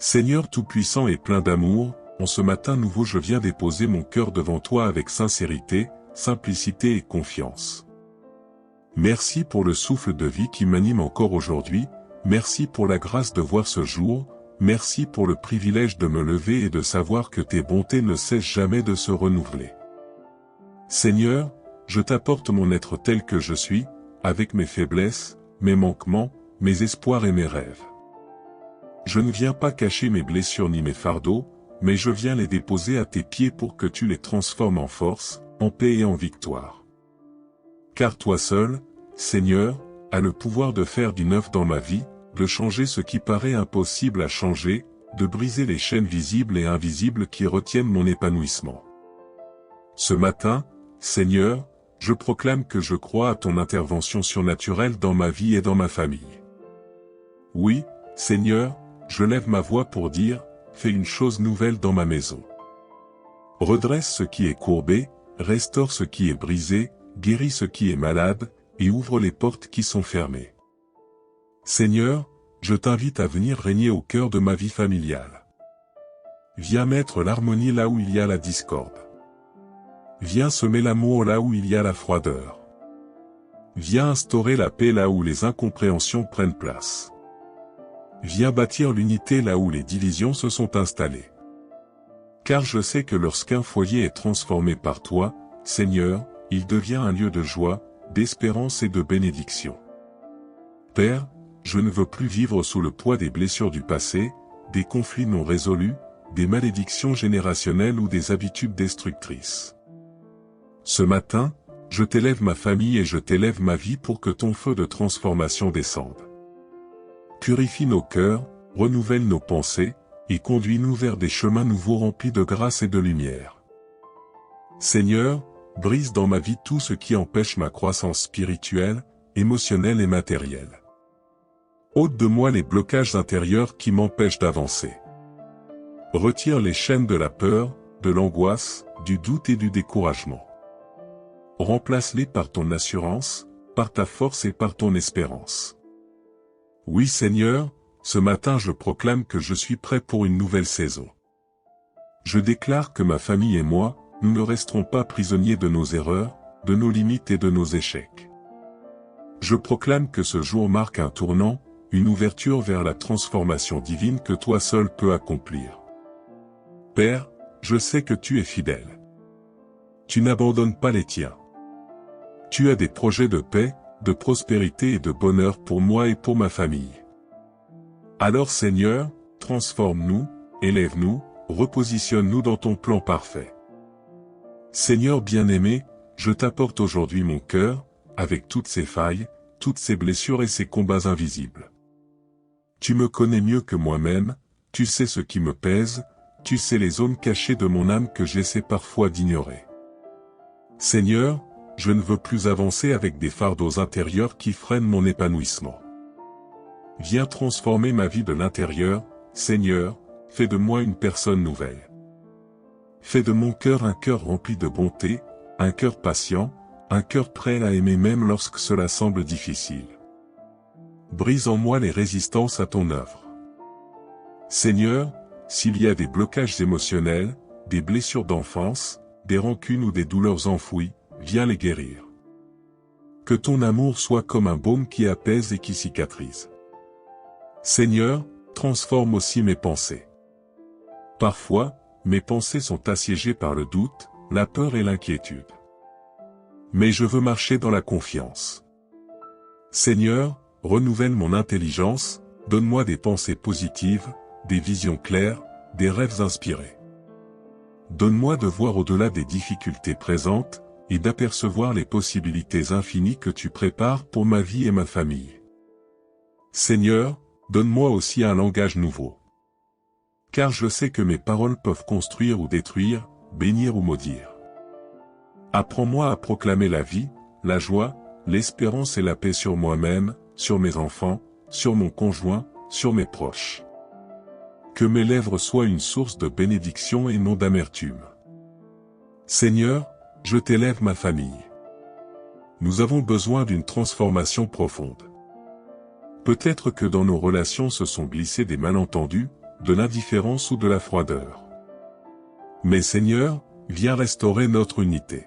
Seigneur Tout-Puissant et plein d'amour, en ce matin nouveau je viens déposer mon cœur devant toi avec sincérité, simplicité et confiance. Merci pour le souffle de vie qui m'anime encore aujourd'hui, merci pour la grâce de voir ce jour, merci pour le privilège de me lever et de savoir que tes bontés ne cessent jamais de se renouveler. Seigneur, je t'apporte mon être tel que je suis, avec mes faiblesses, mes manquements, mes espoirs et mes rêves. Je ne viens pas cacher mes blessures ni mes fardeaux, mais je viens les déposer à tes pieds pour que tu les transformes en force, en paix et en victoire. Car toi seul, Seigneur, as le pouvoir de faire du neuf dans ma vie, de changer ce qui paraît impossible à changer, de briser les chaînes visibles et invisibles qui retiennent mon épanouissement. Ce matin, Seigneur, je proclame que je crois à ton intervention surnaturelle dans ma vie et dans ma famille. Oui, Seigneur, je lève ma voix pour dire, fais une chose nouvelle dans ma maison. Redresse ce qui est courbé, restaure ce qui est brisé, guéris ce qui est malade, et ouvre les portes qui sont fermées. Seigneur, je t'invite à venir régner au cœur de ma vie familiale. Viens mettre l'harmonie là où il y a la discorde. Viens semer l'amour là où il y a la froideur. Viens instaurer la paix là où les incompréhensions prennent place. Viens bâtir l'unité là où les divisions se sont installées. Car je sais que lorsqu'un foyer est transformé par toi, Seigneur, il devient un lieu de joie, d'espérance et de bénédiction. Père, je ne veux plus vivre sous le poids des blessures du passé, des conflits non résolus, des malédictions générationnelles ou des habitudes destructrices. Ce matin, je t'élève ma famille et je t'élève ma vie pour que ton feu de transformation descende. Purifie nos cœurs, renouvelle nos pensées, et conduis-nous vers des chemins nouveaux remplis de grâce et de lumière. Seigneur, brise dans ma vie tout ce qui empêche ma croissance spirituelle, émotionnelle et matérielle. Ôte de moi les blocages intérieurs qui m'empêchent d'avancer. Retire les chaînes de la peur, de l'angoisse, du doute et du découragement. Remplace-les par ton assurance, par ta force et par ton espérance. Oui Seigneur, ce matin je proclame que je suis prêt pour une nouvelle saison. Je déclare que ma famille et moi, nous ne resterons pas prisonniers de nos erreurs, de nos limites et de nos échecs. Je proclame que ce jour marque un tournant, une ouverture vers la transformation divine que toi seul peux accomplir. Père, je sais que tu es fidèle. Tu n'abandonnes pas les tiens. Tu as des projets de paix, de prospérité et de bonheur pour moi et pour ma famille. Alors Seigneur, transforme-nous, élève-nous, repositionne-nous dans ton plan parfait. Seigneur bien-aimé, je t'apporte aujourd'hui mon cœur, avec toutes ses failles, toutes ses blessures et ses combats invisibles. Tu me connais mieux que moi-même, tu sais ce qui me pèse, tu sais les zones cachées de mon âme que j'essaie parfois d'ignorer. Seigneur, je ne veux plus avancer avec des fardeaux intérieurs qui freinent mon épanouissement. Viens transformer ma vie de l'intérieur, Seigneur, fais de moi une personne nouvelle. Fais de mon cœur un cœur rempli de bonté, un cœur patient, un cœur prêt à aimer même lorsque cela semble difficile. Brise en moi les résistances à ton œuvre. Seigneur, s'il y a des blocages émotionnels, des blessures d'enfance, des rancunes ou des douleurs enfouies, viens les guérir. Que ton amour soit comme un baume qui apaise et qui cicatrise. Seigneur, transforme aussi mes pensées. Parfois, mes pensées sont assiégées par le doute, la peur et l'inquiétude. Mais je veux marcher dans la confiance. Seigneur, renouvelle mon intelligence, donne-moi des pensées positives, des visions claires, des rêves inspirés. Donne-moi de voir au-delà des difficultés présentes, et d'apercevoir les possibilités infinies que tu prépares pour ma vie et ma famille. Seigneur, donne-moi aussi un langage nouveau. Car je sais que mes paroles peuvent construire ou détruire, bénir ou maudire. Apprends-moi à proclamer la vie, la joie, l'espérance et la paix sur moi-même, sur mes enfants, sur mon conjoint, sur mes proches. Que mes lèvres soient une source de bénédiction et non d'amertume. Seigneur, je t'élève ma famille. Nous avons besoin d'une transformation profonde. Peut-être que dans nos relations se sont glissés des malentendus, de l'indifférence ou de la froideur. Mais Seigneur, viens restaurer notre unité.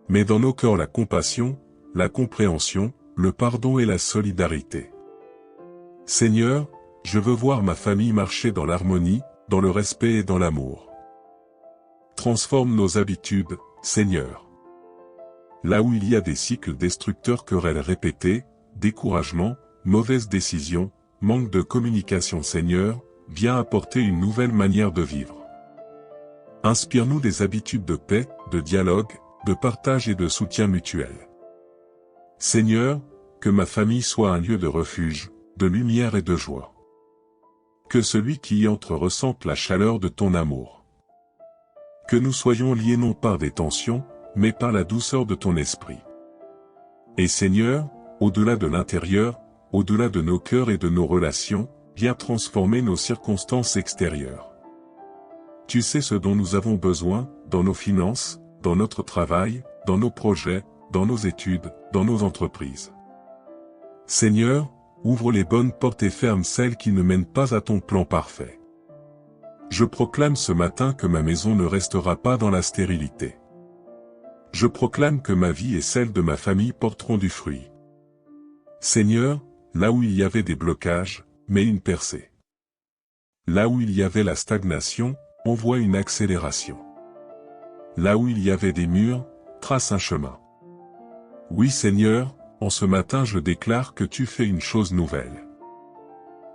Mets dans nos cœurs la compassion, la compréhension, le pardon et la solidarité. Seigneur, je veux voir ma famille marcher dans l'harmonie, dans le respect et dans l'amour. Transforme nos habitudes, Seigneur. Là où il y a des cycles destructeurs, querelles répétées, découragement, mauvaises décisions, manque de communication, Seigneur, viens apporter une nouvelle manière de vivre. Inspire-nous des habitudes de paix, de dialogue, de partage et de soutien mutuel. Seigneur, que ma famille soit un lieu de refuge, de lumière et de joie. Que celui qui y entre ressente la chaleur de ton amour. Que nous soyons liés non par des tensions, mais par la douceur de ton esprit. Et Seigneur, au-delà de l'intérieur, au-delà de nos cœurs et de nos relations, viens transformer nos circonstances extérieures. Tu sais ce dont nous avons besoin, dans nos finances, dans notre travail, dans nos projets, dans nos études, dans nos entreprises. Seigneur, ouvre les bonnes portes et ferme celles qui ne mènent pas à ton plan parfait. Je proclame ce matin que ma maison ne restera pas dans la stérilité. Je proclame que ma vie et celle de ma famille porteront du fruit. Seigneur, là où il y avait des blocages, mets une percée. Là où il y avait la stagnation, envoie une accélération. Là où il y avait des murs, trace un chemin. Oui Seigneur, en ce matin je déclare que tu fais une chose nouvelle.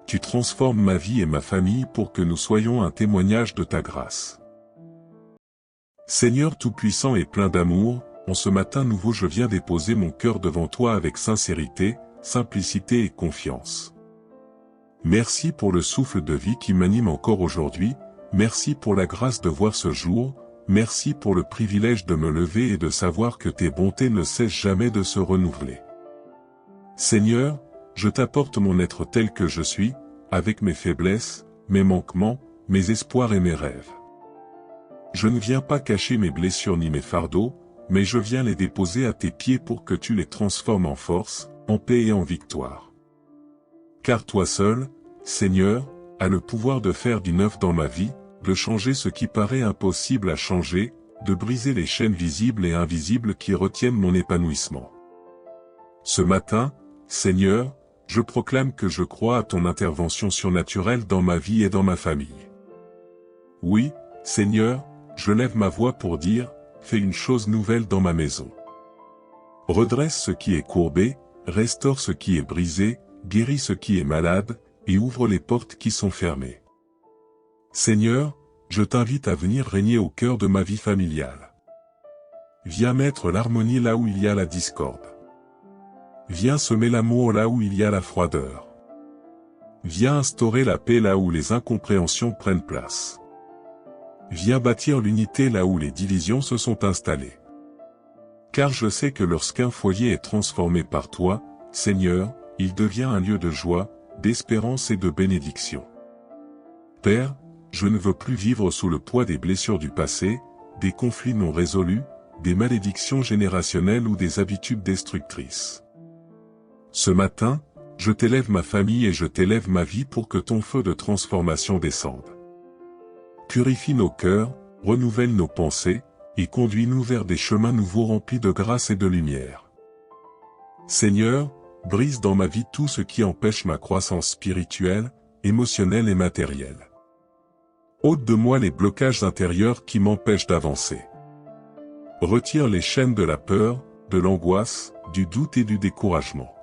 Tu transformes ma vie et ma famille pour que nous soyons un témoignage de ta grâce. Seigneur Tout-Puissant et plein d'amour, en ce matin nouveau je viens déposer mon cœur devant toi avec sincérité, simplicité et confiance. Merci pour le souffle de vie qui m'anime encore aujourd'hui, merci pour la grâce de voir ce jour, merci pour le privilège de me lever et de savoir que tes bontés ne cessent jamais de se renouveler. Seigneur, je t'apporte mon être tel que je suis, avec mes faiblesses, mes manquements, mes espoirs et mes rêves. Je ne viens pas cacher mes blessures ni mes fardeaux, mais je viens les déposer à tes pieds pour que tu les transformes en force, en paix et en victoire. Car toi seul, Seigneur, as le pouvoir de faire du neuf dans ma vie, de changer ce qui paraît impossible à changer, de briser les chaînes visibles et invisibles qui retiennent mon épanouissement. Ce matin, Seigneur, je proclame que je crois à ton intervention surnaturelle dans ma vie et dans ma famille. Oui, Seigneur, je lève ma voix pour dire, fais une chose nouvelle dans ma maison. Redresse ce qui est courbé, restaure ce qui est brisé, guéris ce qui est malade, et ouvre les portes qui sont fermées. Seigneur, je t'invite à venir régner au cœur de ma vie familiale. Viens mettre l'harmonie là où il y a la discorde. Viens semer l'amour là où il y a la froideur. Viens instaurer la paix là où les incompréhensions prennent place. Viens bâtir l'unité là où les divisions se sont installées. Car je sais que lorsqu'un foyer est transformé par toi, Seigneur, il devient un lieu de joie, d'espérance et de bénédiction. Père, je ne veux plus vivre sous le poids des blessures du passé, des conflits non résolus, des malédictions générationnelles ou des habitudes destructrices. Ce matin, je t'élève ma famille et je t'élève ma vie pour que ton feu de transformation descende. Purifie nos cœurs, renouvelle nos pensées, et conduis-nous vers des chemins nouveaux remplis de grâce et de lumière. Seigneur, brise dans ma vie tout ce qui empêche ma croissance spirituelle, émotionnelle et matérielle. Ôte de moi les blocages intérieurs qui m'empêchent d'avancer. Retire les chaînes de la peur, de l'angoisse, du doute et du découragement.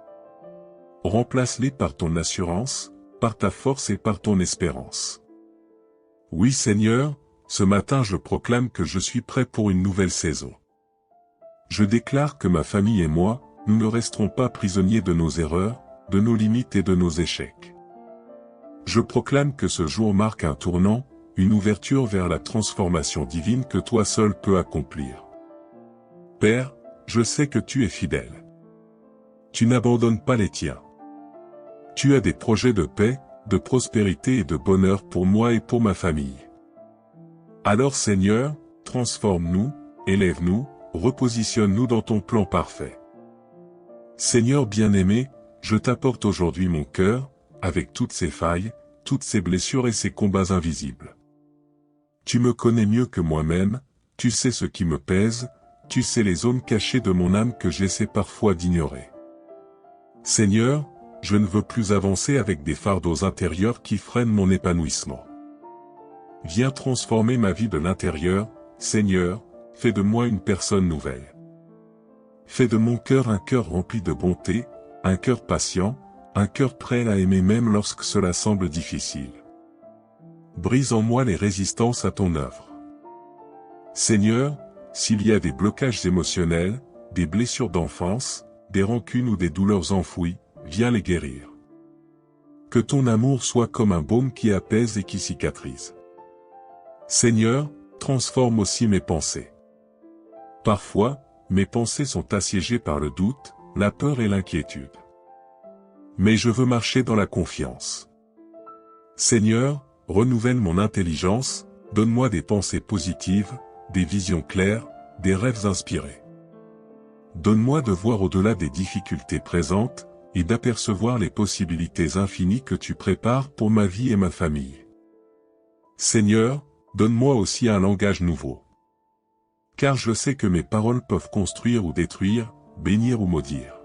Remplace-les par ton assurance, par ta force et par ton espérance. Oui Seigneur, ce matin je proclame que je suis prêt pour une nouvelle saison. Je déclare que ma famille et moi, nous ne resterons pas prisonniers de nos erreurs, de nos limites et de nos échecs. Je proclame que ce jour marque un tournant, une ouverture vers la transformation divine que toi seul peux accomplir. Père, je sais que tu es fidèle. Tu n'abandonnes pas les tiens. Tu as des projets de paix, de prospérité et de bonheur pour moi et pour ma famille. Alors Seigneur, transforme-nous, élève-nous, repositionne-nous dans ton plan parfait. Seigneur bien-aimé, je t'apporte aujourd'hui mon cœur, avec toutes ses failles, toutes ces blessures et ces combats invisibles. Tu me connais mieux que moi-même, tu sais ce qui me pèse, tu sais les zones cachées de mon âme que j'essaie parfois d'ignorer. Seigneur, je ne veux plus avancer avec des fardeaux intérieurs qui freinent mon épanouissement. Viens transformer ma vie de l'intérieur, Seigneur, fais de moi une personne nouvelle. Fais de mon cœur un cœur rempli de bonté, un cœur patient, un cœur prêt à aimer même lorsque cela semble difficile. Brise en moi les résistances à ton œuvre. Seigneur, s'il y a des blocages émotionnels, des blessures d'enfance, des rancunes ou des douleurs enfouies, viens les guérir. Que ton amour soit comme un baume qui apaise et qui cicatrise. Seigneur, transforme aussi mes pensées. Parfois, mes pensées sont assiégées par le doute, la peur et l'inquiétude. Mais je veux marcher dans la confiance. Seigneur, renouvelle mon intelligence, donne-moi des pensées positives, des visions claires, des rêves inspirés. Donne-moi de voir au-delà des difficultés présentes, et d'apercevoir les possibilités infinies que tu prépares pour ma vie et ma famille. Seigneur, donne-moi aussi un langage nouveau. Car je sais que mes paroles peuvent construire ou détruire, bénir ou maudire.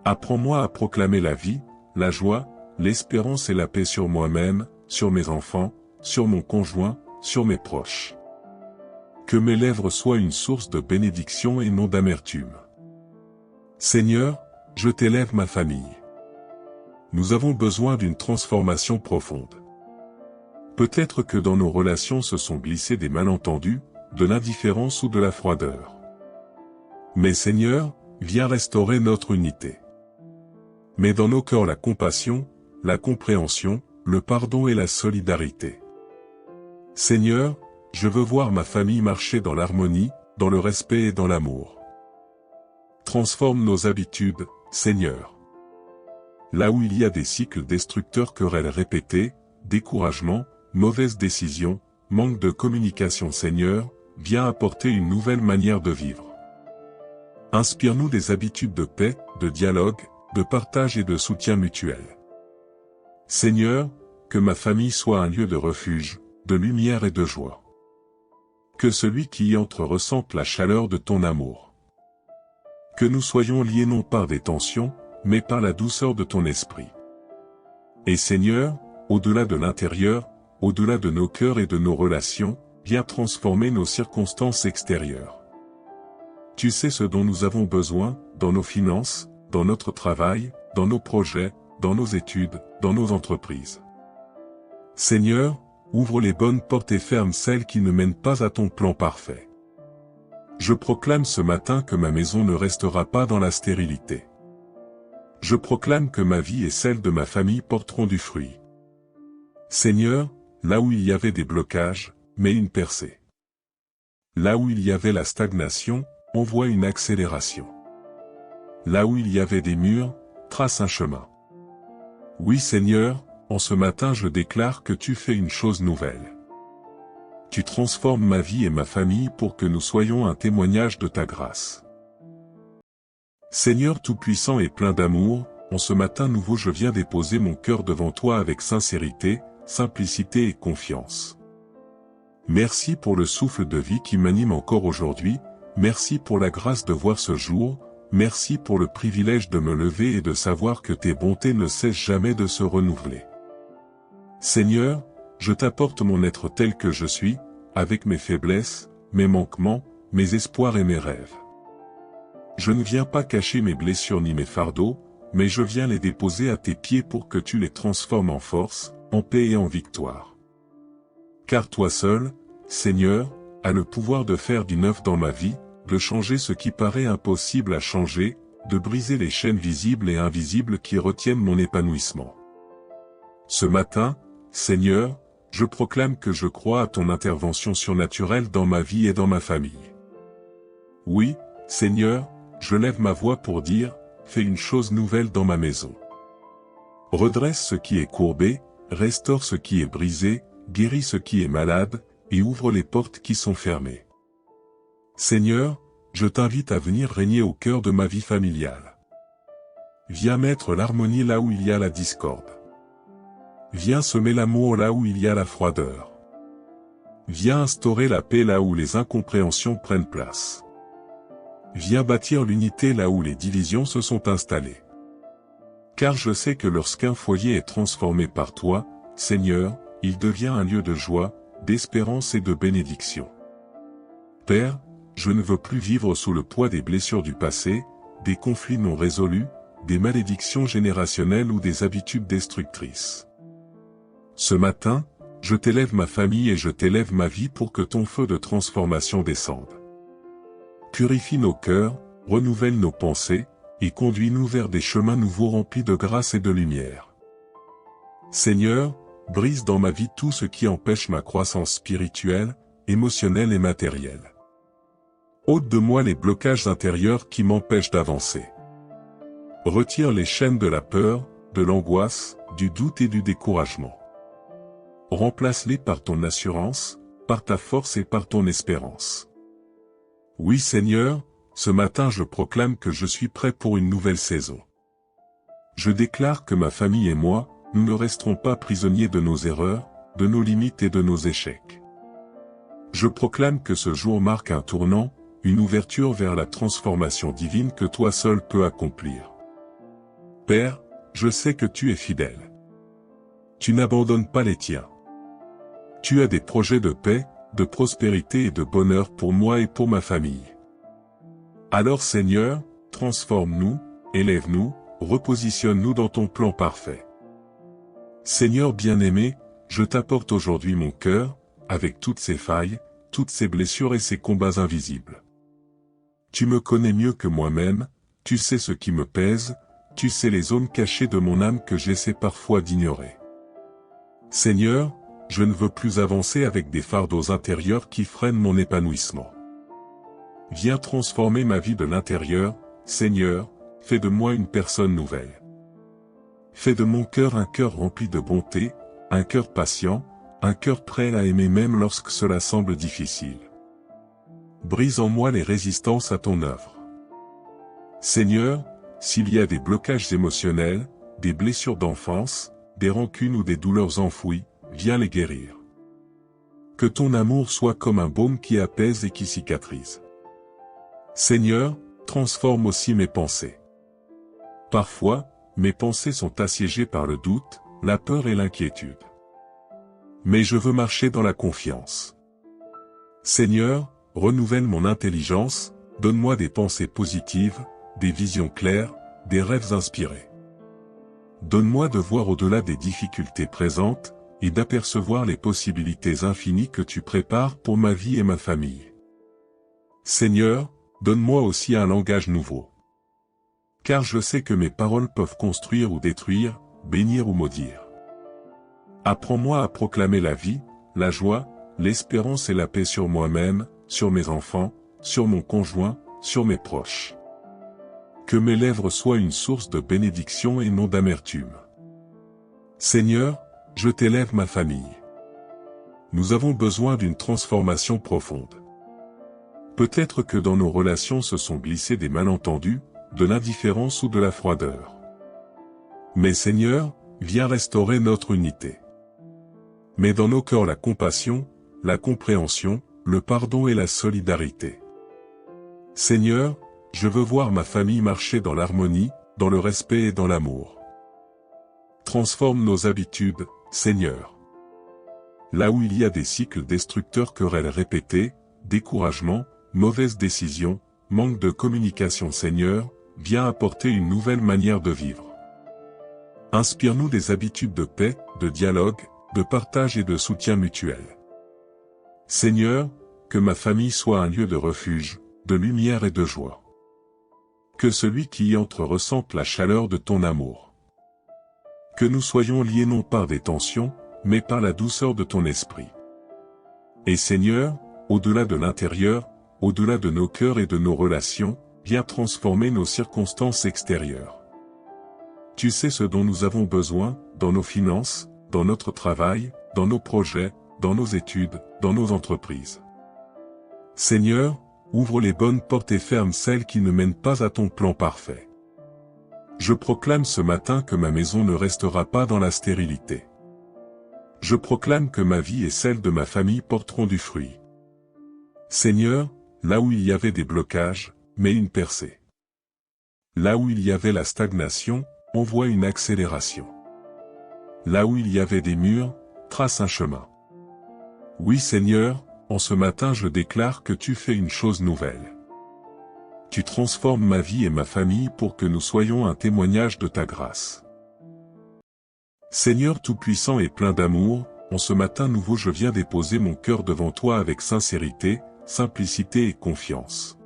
Apprends-moi à proclamer la vie, la joie, l'espérance et la paix sur moi-même, sur mes enfants, sur mon conjoint, sur mes proches. Que mes lèvres soient une source de bénédiction et non d'amertume. Seigneur, je t'élève ma famille. Nous avons besoin d'une transformation profonde. Peut-être que dans nos relations se sont glissés des malentendus, de l'indifférence ou de la froideur. Mais Seigneur, viens restaurer notre unité. Mets dans nos cœurs la compassion, la compréhension, le pardon et la solidarité. Seigneur, je veux voir ma famille marcher dans l'harmonie, dans le respect et dans l'amour. Transforme nos habitudes, Seigneur. Là où il y a des cycles destructeurs, querelles répétées, découragement, mauvaises décisions, manque de communication, Seigneur, viens apporter une nouvelle manière de vivre. Inspire-nous des habitudes de paix, de dialogue, de partage et de soutien mutuel. Seigneur, que ma famille soit un lieu de refuge, de lumière et de joie. Que celui qui y entre ressente la chaleur de ton amour. Que nous soyons liés non par des tensions, mais par la douceur de ton esprit. Et Seigneur, au-delà de l'intérieur, au-delà de nos cœurs et de nos relations, viens transformer nos circonstances extérieures. Tu sais ce dont nous avons besoin, dans nos finances, dans notre travail, dans nos projets, dans nos études, dans nos entreprises. Seigneur, ouvre les bonnes portes et ferme celles qui ne mènent pas à ton plan parfait. Je proclame ce matin que ma maison ne restera pas dans la stérilité. Je proclame que ma vie et celle de ma famille porteront du fruit. Seigneur, là où il y avait des blocages, mets une percée. Là où il y avait la stagnation, envoie une accélération. Là où il y avait des murs, trace un chemin. Oui Seigneur, en ce matin je déclare que tu fais une chose nouvelle. Tu transformes ma vie et ma famille pour que nous soyons un témoignage de ta grâce. Seigneur Tout-Puissant et plein d'amour, en ce matin nouveau je viens déposer mon cœur devant toi avec sincérité, simplicité et confiance. Merci pour le souffle de vie qui m'anime encore aujourd'hui, merci pour la grâce de voir ce jour, merci pour le privilège de me lever et de savoir que tes bontés ne cessent jamais de se renouveler. Seigneur, je t'apporte mon être tel que je suis, avec mes faiblesses, mes manquements, mes espoirs et mes rêves. Je ne viens pas cacher mes blessures ni mes fardeaux, mais je viens les déposer à tes pieds pour que tu les transformes en force, en paix et en victoire. Car toi seul, Seigneur, as le pouvoir de faire du neuf dans ma vie, de changer ce qui paraît impossible à changer, de briser les chaînes visibles et invisibles qui retiennent mon épanouissement. Ce matin, Seigneur, je proclame que je crois à ton intervention surnaturelle dans ma vie et dans ma famille. Oui, Seigneur, je lève ma voix pour dire, fais une chose nouvelle dans ma maison. Redresse ce qui est courbé, restaure ce qui est brisé, guéris ce qui est malade, et ouvre les portes qui sont fermées. Seigneur, je t'invite à venir régner au cœur de ma vie familiale. Viens mettre l'harmonie là où il y a la discorde. Viens semer l'amour là où il y a la froideur. Viens instaurer la paix là où les incompréhensions prennent place. Viens bâtir l'unité là où les divisions se sont installées. Car je sais que lorsqu'un foyer est transformé par toi, Seigneur, il devient un lieu de joie, d'espérance et de bénédiction. Père, je ne veux plus vivre sous le poids des blessures du passé, des conflits non résolus, des malédictions générationnelles ou des habitudes destructrices. Ce matin, je t'élève ma famille et je t'élève ma vie pour que ton feu de transformation descende. Purifie nos cœurs, renouvelle nos pensées, et conduis-nous vers des chemins nouveaux remplis de grâce et de lumière. Seigneur, brise dans ma vie tout ce qui empêche ma croissance spirituelle, émotionnelle et matérielle. Ôte de moi les blocages intérieurs qui m'empêchent d'avancer. Retire les chaînes de la peur, de l'angoisse, du doute et du découragement. Remplace-les par ton assurance, par ta force et par ton espérance. Oui Seigneur, ce matin je proclame que je suis prêt pour une nouvelle saison. Je déclare que ma famille et moi, nous ne resterons pas prisonniers de nos erreurs, de nos limites et de nos échecs. Je proclame que ce jour marque un tournant, une ouverture vers la transformation divine que toi seul peux accomplir. Père, je sais que tu es fidèle. Tu n'abandonnes pas les tiens. Tu as des projets de paix, de prospérité et de bonheur pour moi et pour ma famille. Alors Seigneur, transforme-nous, élève-nous, repositionne-nous dans ton plan parfait. Seigneur bien-aimé, je t'apporte aujourd'hui mon cœur, avec toutes ses failles, toutes ses blessures et ses combats invisibles. Tu me connais mieux que moi-même, tu sais ce qui me pèse, tu sais les zones cachées de mon âme que j'essaie parfois d'ignorer. Seigneur, je ne veux plus avancer avec des fardeaux intérieurs qui freinent mon épanouissement. Viens transformer ma vie de l'intérieur, Seigneur, fais de moi une personne nouvelle. Fais de mon cœur un cœur rempli de bonté, un cœur patient, un cœur prêt à aimer même lorsque cela semble difficile. Brise en moi les résistances à ton œuvre. Seigneur, s'il y a des blocages émotionnels, des blessures d'enfance, des rancunes ou des douleurs enfouies, viens les guérir. Que ton amour soit comme un baume qui apaise et qui cicatrise. Seigneur, transforme aussi mes pensées. Parfois, mes pensées sont assiégées par le doute, la peur et l'inquiétude. Mais je veux marcher dans la confiance. Seigneur, renouvelle mon intelligence, donne-moi des pensées positives, des visions claires, des rêves inspirés. Donne-moi de voir au-delà des difficultés présentes, et d'apercevoir les possibilités infinies que tu prépares pour ma vie et ma famille. Seigneur, donne-moi aussi un langage nouveau. Car je sais que mes paroles peuvent construire ou détruire, bénir ou maudire. Apprends-moi à proclamer la vie, la joie, l'espérance et la paix sur moi-même, sur mes enfants, sur mon conjoint, sur mes proches. Que mes lèvres soient une source de bénédiction et non d'amertume. Seigneur, je t'élève ma famille. Nous avons besoin d'une transformation profonde. Peut-être que dans nos relations se sont glissés des malentendus, de l'indifférence ou de la froideur. Mais Seigneur, viens restaurer notre unité. Mets dans nos cœurs la compassion, la compréhension, le pardon et la solidarité. Seigneur, je veux voir ma famille marcher dans l'harmonie, dans le respect et dans l'amour. Transforme nos habitudes, Seigneur. Là où il y a des cycles destructeurs, querelles répétées, découragement, mauvaises décisions, manque de communication, Seigneur, viens apporter une nouvelle manière de vivre. Inspire-nous des habitudes de paix, de dialogue, de partage et de soutien mutuel. Seigneur, que ma famille soit un lieu de refuge, de lumière et de joie. Que celui qui y entre ressente la chaleur de ton amour. Que nous soyons liés non par des tensions, mais par la douceur de ton esprit. Et Seigneur, au-delà de l'intérieur, au-delà de nos cœurs et de nos relations, viens transformer nos circonstances extérieures. Tu sais ce dont nous avons besoin, dans nos finances, dans notre travail, dans nos projets, dans nos études, dans nos entreprises. Seigneur, ouvre les bonnes portes et ferme celles qui ne mènent pas à ton plan parfait. Je proclame ce matin que ma maison ne restera pas dans la stérilité. je proclame que ma vie et celle de ma famille porteront du fruit. Seigneur, là où il y avait des blocages, mets une percée. Là où il y avait la stagnation, envoie une accélération. Là où il y avait des murs, trace un chemin. Oui Seigneur, en ce matin je déclare que tu fais une chose nouvelle. Tu transformes ma vie et ma famille pour que nous soyons un témoignage de ta grâce. Seigneur Tout-Puissant et plein d'amour, en ce matin nouveau je viens déposer mon cœur devant toi avec sincérité, simplicité et confiance.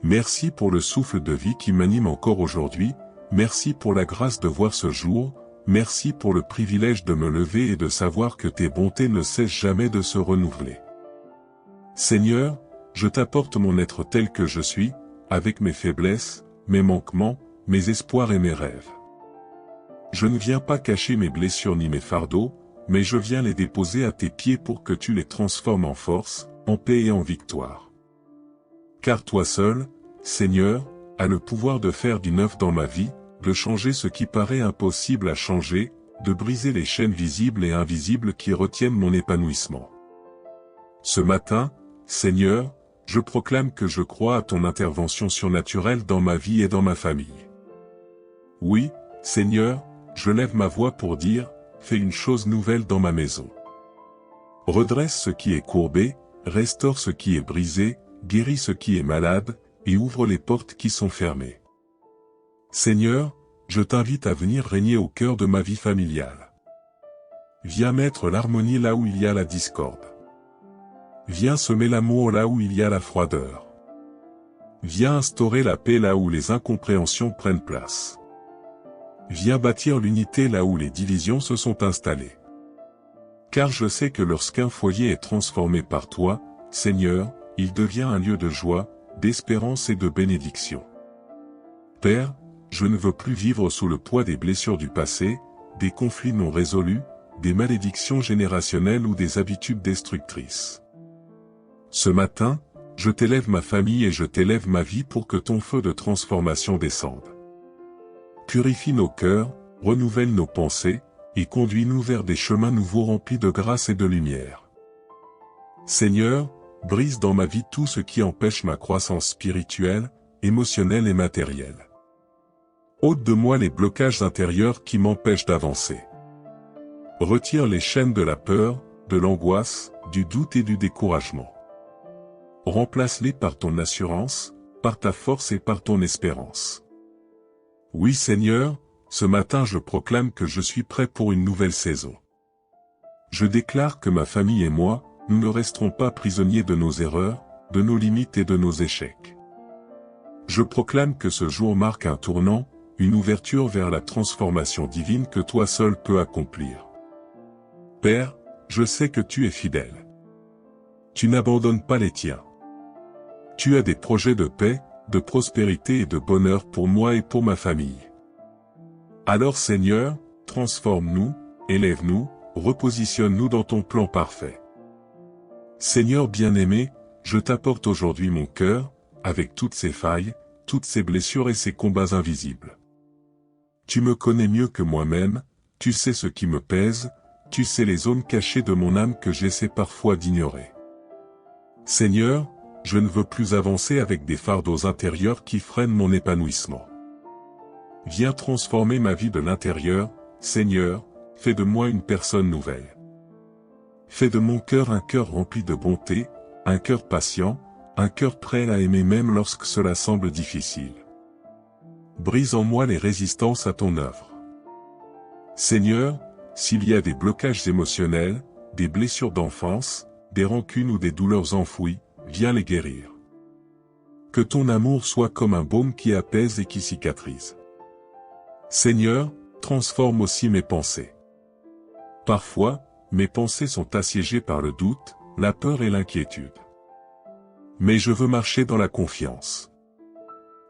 Merci pour le souffle de vie qui m'anime encore aujourd'hui, merci pour la grâce de voir ce jour, merci pour le privilège de me lever et de savoir que tes bontés ne cessent jamais de se renouveler. Seigneur, je t'apporte mon être tel que je suis, avec mes faiblesses, mes manquements, mes espoirs et mes rêves. Je ne viens pas cacher mes blessures ni mes fardeaux, mais je viens les déposer à tes pieds pour que tu les transformes en force, en paix et en victoire. Car toi seul, Seigneur, as le pouvoir de faire du neuf dans ma vie, de changer ce qui paraît impossible à changer, de briser les chaînes visibles et invisibles qui retiennent mon épanouissement. Ce matin, Seigneur, je proclame que je crois à ton intervention surnaturelle dans ma vie et dans ma famille. Oui, Seigneur, je lève ma voix pour dire, fais une chose nouvelle dans ma maison. Redresse ce qui est courbé, restaure ce qui est brisé, guéris ce qui est malade, et ouvre les portes qui sont fermées. Seigneur, je t'invite à venir régner au cœur de ma vie familiale. Viens mettre l'harmonie là où il y a la discorde. Viens semer l'amour là où il y a la froideur. Viens instaurer la paix là où les incompréhensions prennent place. Viens bâtir l'unité là où les divisions se sont installées. Car je sais que lorsqu'un foyer est transformé par toi, Seigneur, il devient un lieu de joie, d'espérance et de bénédiction. Père, je ne veux plus vivre sous le poids des blessures du passé, des conflits non résolus, des malédictions générationnelles ou des habitudes destructrices. Ce matin, je t'élève ma famille et je t'élève ma vie pour que ton feu de transformation descende. Purifie nos cœurs, renouvelle nos pensées, et conduis-nous vers des chemins nouveaux remplis de grâce et de lumière. Seigneur, brise dans ma vie tout ce qui empêche ma croissance spirituelle, émotionnelle et matérielle. Ôte de moi les blocages intérieurs qui m'empêchent d'avancer. Retire les chaînes de la peur, de l'angoisse, du doute et du découragement. Remplace-les par ton assurance, par ta force et par ton espérance. Oui Seigneur, ce matin je proclame que je suis prêt pour une nouvelle saison. Je déclare que ma famille et moi, nous ne resterons pas prisonniers de nos erreurs, de nos limites et de nos échecs. Je proclame que ce jour marque un tournant, une ouverture vers la transformation divine que toi seul peux accomplir. Père, je sais que tu es fidèle. Tu n'abandonnes pas les tiens. Tu as des projets de paix, de prospérité et de bonheur pour moi et pour ma famille. Alors Seigneur, transforme-nous, élève-nous, repositionne-nous dans ton plan parfait. Seigneur bien-aimé, je t'apporte aujourd'hui mon cœur, avec toutes ses failles, toutes ses blessures et ses combats invisibles. Tu me connais mieux que moi-même, tu sais ce qui me pèse, tu sais les zones cachées de mon âme que j'essaie parfois d'ignorer. Seigneur, je ne veux plus avancer avec des fardeaux intérieurs qui freinent mon épanouissement. Viens transformer ma vie de l'intérieur, Seigneur, fais de moi une personne nouvelle. Fais de mon cœur un cœur rempli de bonté, un cœur patient, un cœur prêt à aimer même lorsque cela semble difficile. Brise en moi les résistances à ton œuvre. Seigneur, s'il y a des blocages émotionnels, des blessures d'enfance, des rancunes ou des douleurs enfouies, viens les guérir. Que ton amour soit comme un baume qui apaise et qui cicatrise. Seigneur, transforme aussi mes pensées. Parfois, mes pensées sont assiégées par le doute, la peur et l'inquiétude. Mais je veux marcher dans la confiance.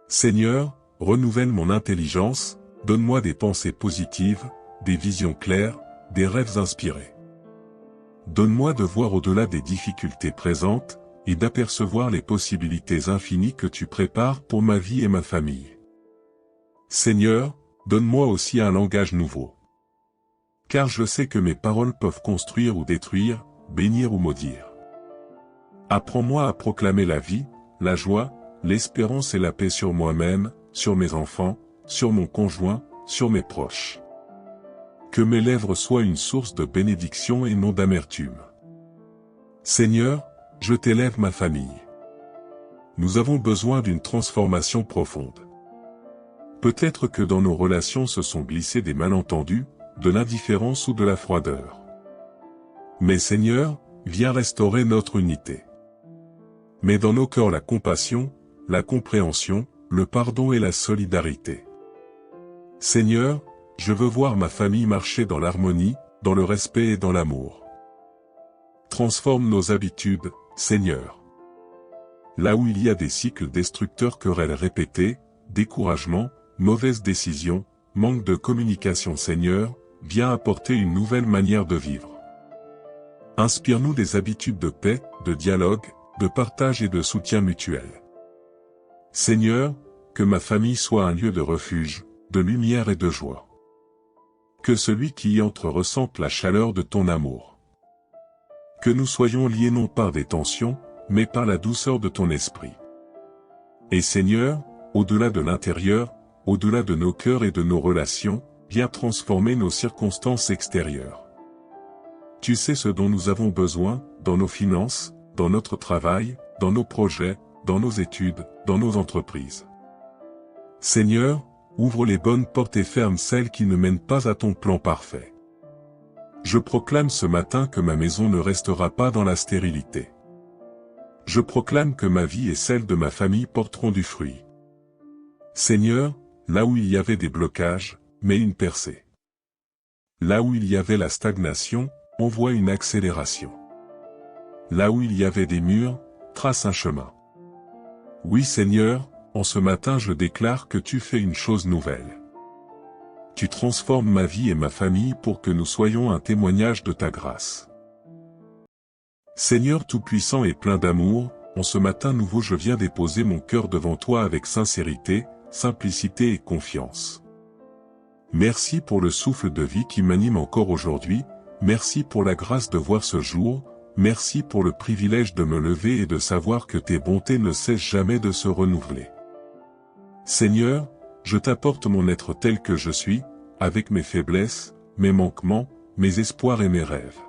Seigneur, renouvelle mon intelligence, donne-moi des pensées positives, des visions claires, des rêves inspirés. Donne-moi de voir au-delà des difficultés présentes, et d'apercevoir les possibilités infinies que tu prépares pour ma vie et ma famille. Seigneur, donne-moi aussi un langage nouveau. Car je sais que mes paroles peuvent construire ou détruire, bénir ou maudire. Apprends-moi à proclamer la vie, la joie, l'espérance et la paix sur moi-même, sur mes enfants, sur mon conjoint, sur mes proches. Que mes lèvres soient une source de bénédiction et non d'amertume. Seigneur, je t'élève ma famille. Nous avons besoin d'une transformation profonde. Peut-être que dans nos relations se sont glissés des malentendus, de l'indifférence ou de la froideur. Mais Seigneur, viens restaurer notre unité. Mets dans nos cœurs la compassion, la compréhension, le pardon et la solidarité. Seigneur, je veux voir ma famille marcher dans l'harmonie, dans le respect et dans l'amour. Transforme nos habitudes, Seigneur. Là où il y a des cycles destructeurs, querelles répétées, découragement, mauvaises décisions, manque de communication, Seigneur, viens apporter une nouvelle manière de vivre. Inspire-nous des habitudes de paix, de dialogue, de partage et de soutien mutuel. Seigneur, que ma famille soit un lieu de refuge, de lumière et de joie. Que celui qui y entre ressente la chaleur de ton amour. Que nous soyons liés non par des tensions, mais par la douceur de ton esprit. Et Seigneur, au-delà de l'intérieur, au-delà de nos cœurs et de nos relations, viens transformer nos circonstances extérieures. Tu sais ce dont nous avons besoin, dans nos finances, dans notre travail, dans nos projets, dans nos études, dans nos entreprises. Seigneur, ouvre les bonnes portes et ferme celles qui ne mènent pas à ton plan parfait. Je proclame ce matin que ma maison ne restera pas dans la stérilité. Je proclame que ma vie et celle de ma famille porteront du fruit. Seigneur, là où il y avait des blocages, mets une percée. Là où il y avait la stagnation, envoie une accélération. Là où il y avait des murs, trace un chemin. Oui Seigneur, en ce matin je déclare que tu fais une chose nouvelle. Tu transformes ma vie et ma famille pour que nous soyons un témoignage de ta grâce. Seigneur Tout-Puissant et plein d'amour, en ce matin nouveau je viens déposer mon cœur devant toi avec sincérité, simplicité et confiance. Merci pour le souffle de vie qui m'anime encore aujourd'hui, merci pour la grâce de voir ce jour, merci pour le privilège de me lever et de savoir que tes bontés ne cessent jamais de se renouveler. Seigneur, je t'apporte mon être tel que je suis, avec mes faiblesses, mes manquements, mes espoirs et mes rêves.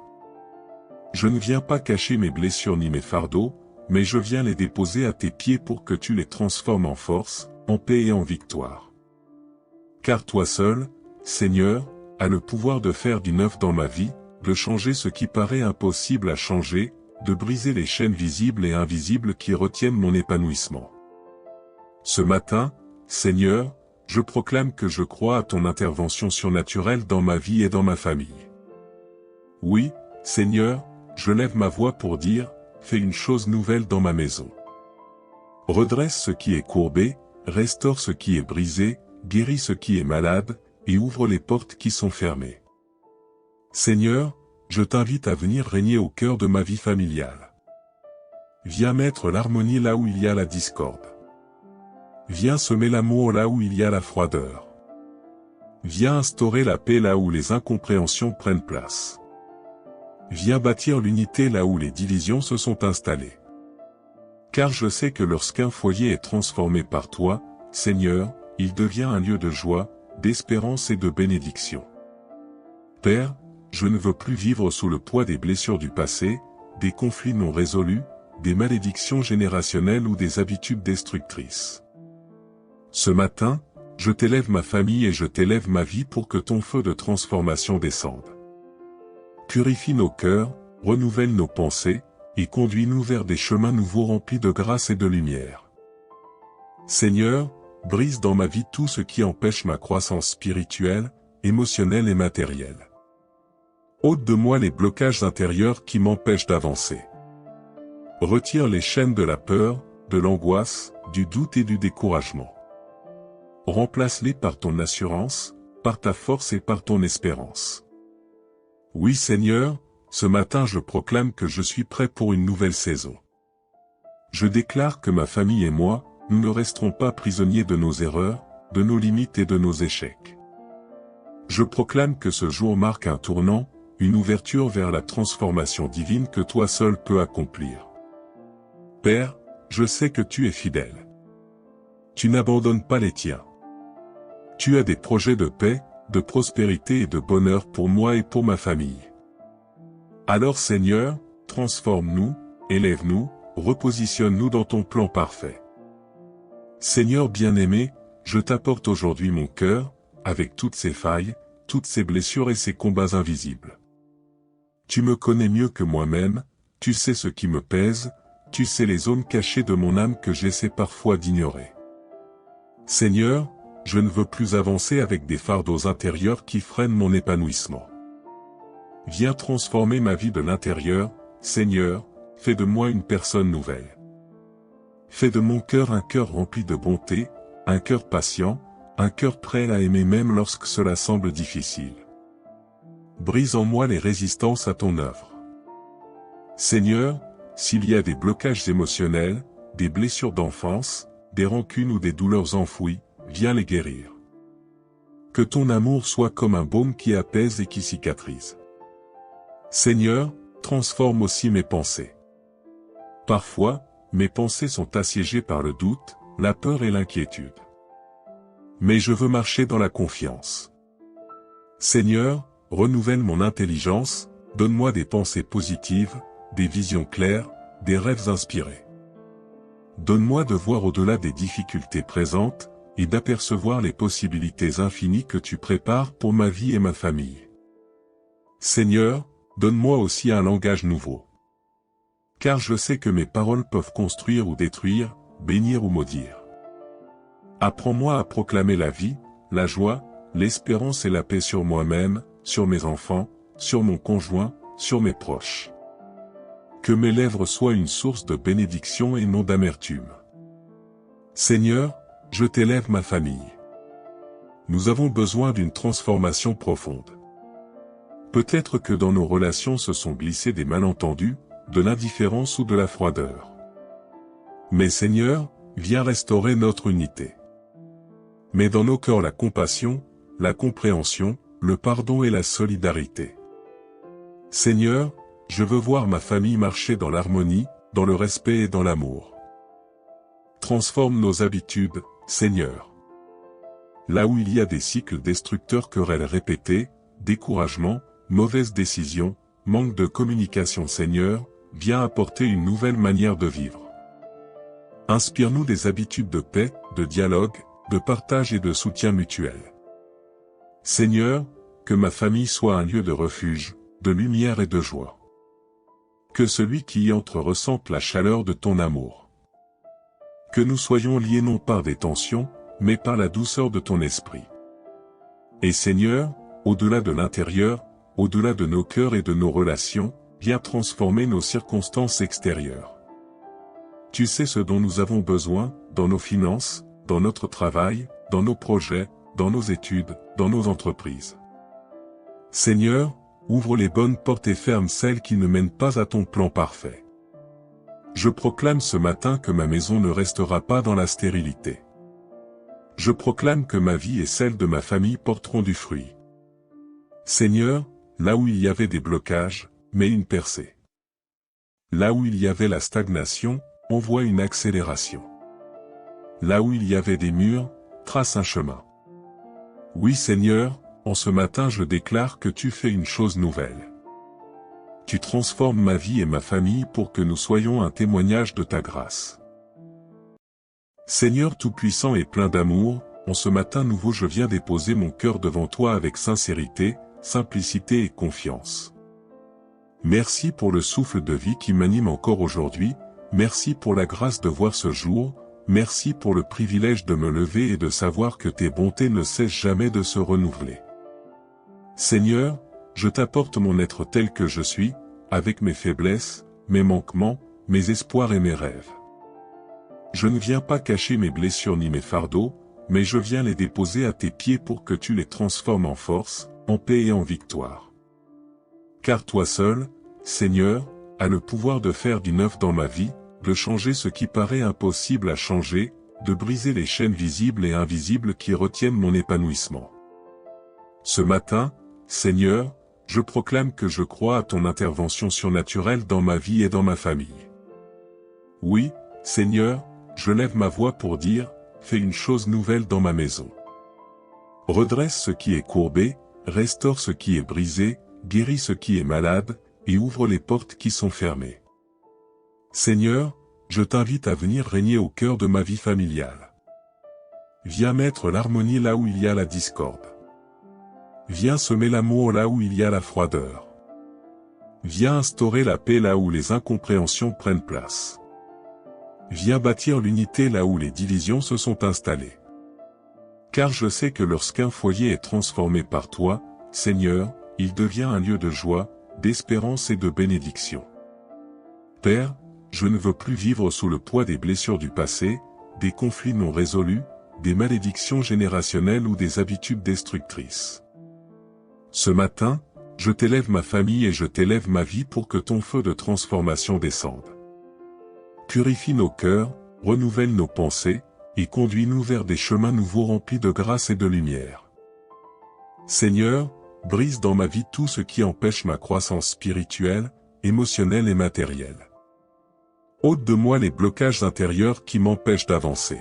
Je ne viens pas cacher mes blessures ni mes fardeaux, mais je viens les déposer à tes pieds pour que tu les transformes en force, en paix et en victoire. Car toi seul, Seigneur, as le pouvoir de faire du neuf dans ma vie, de changer ce qui paraît impossible à changer, de briser les chaînes visibles et invisibles qui retiennent mon épanouissement. Ce matin, Seigneur, je proclame que je crois à ton intervention surnaturelle dans ma vie et dans ma famille. Oui, Seigneur, je lève ma voix pour dire, fais une chose nouvelle dans ma maison. Redresse ce qui est courbé, restaure ce qui est brisé, guéris ce qui est malade, et ouvre les portes qui sont fermées. Seigneur, je t'invite à venir régner au cœur de ma vie familiale. Viens mettre l'harmonie là où il y a la discorde. Viens semer l'amour là où il y a la froideur. Viens instaurer la paix là où les incompréhensions prennent place. Viens bâtir l'unité là où les divisions se sont installées. Car je sais que lorsqu'un foyer est transformé par toi, Seigneur, il devient un lieu de joie, d'espérance et de bénédiction. Père, je ne veux plus vivre sous le poids des blessures du passé, des conflits non résolus, des malédictions générationnelles ou des habitudes destructrices. Ce matin, je t'élève ma famille et je t'élève ma vie pour que ton feu de transformation descende. Purifie nos cœurs, renouvelle nos pensées, et conduis-nous vers des chemins nouveaux remplis de grâce et de lumière. Seigneur, brise dans ma vie tout ce qui empêche ma croissance spirituelle, émotionnelle et matérielle. Ôte de moi les blocages intérieurs qui m'empêchent d'avancer. Retire les chaînes de la peur, de l'angoisse, du doute et du découragement. Remplace-les par ton assurance, par ta force et par ton espérance. Oui Seigneur, ce matin je proclame que je suis prêt pour une nouvelle saison. Je déclare que ma famille et moi, nous ne resterons pas prisonniers de nos erreurs, de nos limites et de nos échecs. Je proclame que ce jour marque un tournant, une ouverture vers la transformation divine que toi seul peux accomplir. Père, je sais que tu es fidèle. Tu n'abandonnes pas les tiens. Tu as des projets de paix, de prospérité et de bonheur pour moi et pour ma famille. Alors Seigneur, transforme-nous, élève-nous, repositionne-nous dans ton plan parfait. Seigneur bien-aimé, je t'apporte aujourd'hui mon cœur, avec toutes ses failles, toutes ses blessures et ses combats invisibles. Tu me connais mieux que moi-même, tu sais ce qui me pèse, tu sais les zones cachées de mon âme que j'essaie parfois d'ignorer. Seigneur, je ne veux plus avancer avec des fardeaux intérieurs qui freinent mon épanouissement. Viens transformer ma vie de l'intérieur, Seigneur, fais de moi une personne nouvelle. Fais de mon cœur un cœur rempli de bonté, un cœur patient, un cœur prêt à aimer même lorsque cela semble difficile. Brise en moi les résistances à ton œuvre. Seigneur, s'il y a des blocages émotionnels, des blessures d'enfance, des rancunes ou des douleurs enfouies, viens les guérir. Que ton amour soit comme un baume qui apaise et qui cicatrise. Seigneur, transforme aussi mes pensées. Parfois, mes pensées sont assiégées par le doute, la peur et l'inquiétude. Mais je veux marcher dans la confiance. Seigneur, renouvelle mon intelligence, donne-moi des pensées positives, des visions claires, des rêves inspirés. Donne-moi de voir au-delà des difficultés présentes, et d'apercevoir les possibilités infinies que tu prépares pour ma vie et ma famille. Seigneur, donne-moi aussi un langage nouveau. Car je sais que mes paroles peuvent construire ou détruire, bénir ou maudire. Apprends-moi à proclamer la vie, la joie, l'espérance et la paix sur moi-même, sur mes enfants, sur mon conjoint, sur mes proches. Que mes lèvres soient une source de bénédiction et non d'amertume. Seigneur, je t'élève ma famille. Nous avons besoin d'une transformation profonde. Peut-être que dans nos relations se sont glissés des malentendus, de l'indifférence ou de la froideur. Mais Seigneur, viens restaurer notre unité. Mets dans nos cœurs la compassion, la compréhension, le pardon et la solidarité. Seigneur, je veux voir ma famille marcher dans l'harmonie, dans le respect et dans l'amour. Transforme nos habitudes, Seigneur. Là où il y a des cycles destructeurs, querelles répétées, découragement, mauvaises décisions, manque de communication, Seigneur, viens apporter une nouvelle manière de vivre. Inspire-nous des habitudes de paix, de dialogue, de partage et de soutien mutuel. Seigneur, que ma famille soit un lieu de refuge, de lumière et de joie. Que celui qui y entre ressente la chaleur de ton amour. Que nous soyons liés non par des tensions, mais par la douceur de ton esprit. Et Seigneur, au-delà de l'intérieur, au-delà de nos cœurs et de nos relations, viens transformer nos circonstances extérieures. Tu sais ce dont nous avons besoin, dans nos finances, dans notre travail, dans nos projets, dans nos études, dans nos entreprises. Seigneur, ouvre les bonnes portes et ferme celles qui ne mènent pas à ton plan parfait. Je proclame ce matin que ma maison ne restera pas dans la stérilité. Je proclame que ma vie et celle de ma famille porteront du fruit. Seigneur, là où il y avait des blocages, mets une percée. Là où il y avait la stagnation, envoie une accélération. Là où il y avait des murs, trace un chemin. Oui Seigneur, en ce matin je déclare que tu fais une chose nouvelle. Tu transformes ma vie et ma famille pour que nous soyons un témoignage de ta grâce. Seigneur Tout-Puissant et plein d'amour, en ce matin nouveau je viens déposer mon cœur devant toi avec sincérité, simplicité et confiance. Merci pour le souffle de vie qui m'anime encore aujourd'hui, merci pour la grâce de voir ce jour, merci pour le privilège de me lever et de savoir que tes bontés ne cessent jamais de se renouveler. Seigneur, je t'apporte mon être tel que je suis, avec mes faiblesses, mes manquements, mes espoirs et mes rêves. Je ne viens pas cacher mes blessures ni mes fardeaux, mais je viens les déposer à tes pieds pour que tu les transformes en force, en paix et en victoire. Car toi seul, Seigneur, as le pouvoir de faire du neuf dans ma vie, de changer ce qui paraît impossible à changer, de briser les chaînes visibles et invisibles qui retiennent mon épanouissement. Ce matin, Seigneur, je proclame que je crois à ton intervention surnaturelle dans ma vie et dans ma famille. Oui, Seigneur, je lève ma voix pour dire, fais une chose nouvelle dans ma maison. Redresse ce qui est courbé, restaure ce qui est brisé, guéris ce qui est malade, et ouvre les portes qui sont fermées. Seigneur, je t'invite à venir régner au cœur de ma vie familiale. Viens mettre l'harmonie là où il y a la discorde. Viens semer l'amour là où il y a la froideur. Viens instaurer la paix là où les incompréhensions prennent place. Viens bâtir l'unité là où les divisions se sont installées. Car je sais que lorsqu'un foyer est transformé par toi, Seigneur, il devient un lieu de joie, d'espérance et de bénédiction. Père, je ne veux plus vivre sous le poids des blessures du passé, des conflits non résolus, des malédictions générationnelles ou des habitudes destructrices. Ce matin, je t'élève ma famille et je t'élève ma vie pour que ton feu de transformation descende. Purifie nos cœurs, renouvelle nos pensées, et conduis-nous vers des chemins nouveaux remplis de grâce et de lumière. Seigneur, brise dans ma vie tout ce qui empêche ma croissance spirituelle, émotionnelle et matérielle. Ôte de moi les blocages intérieurs qui m'empêchent d'avancer.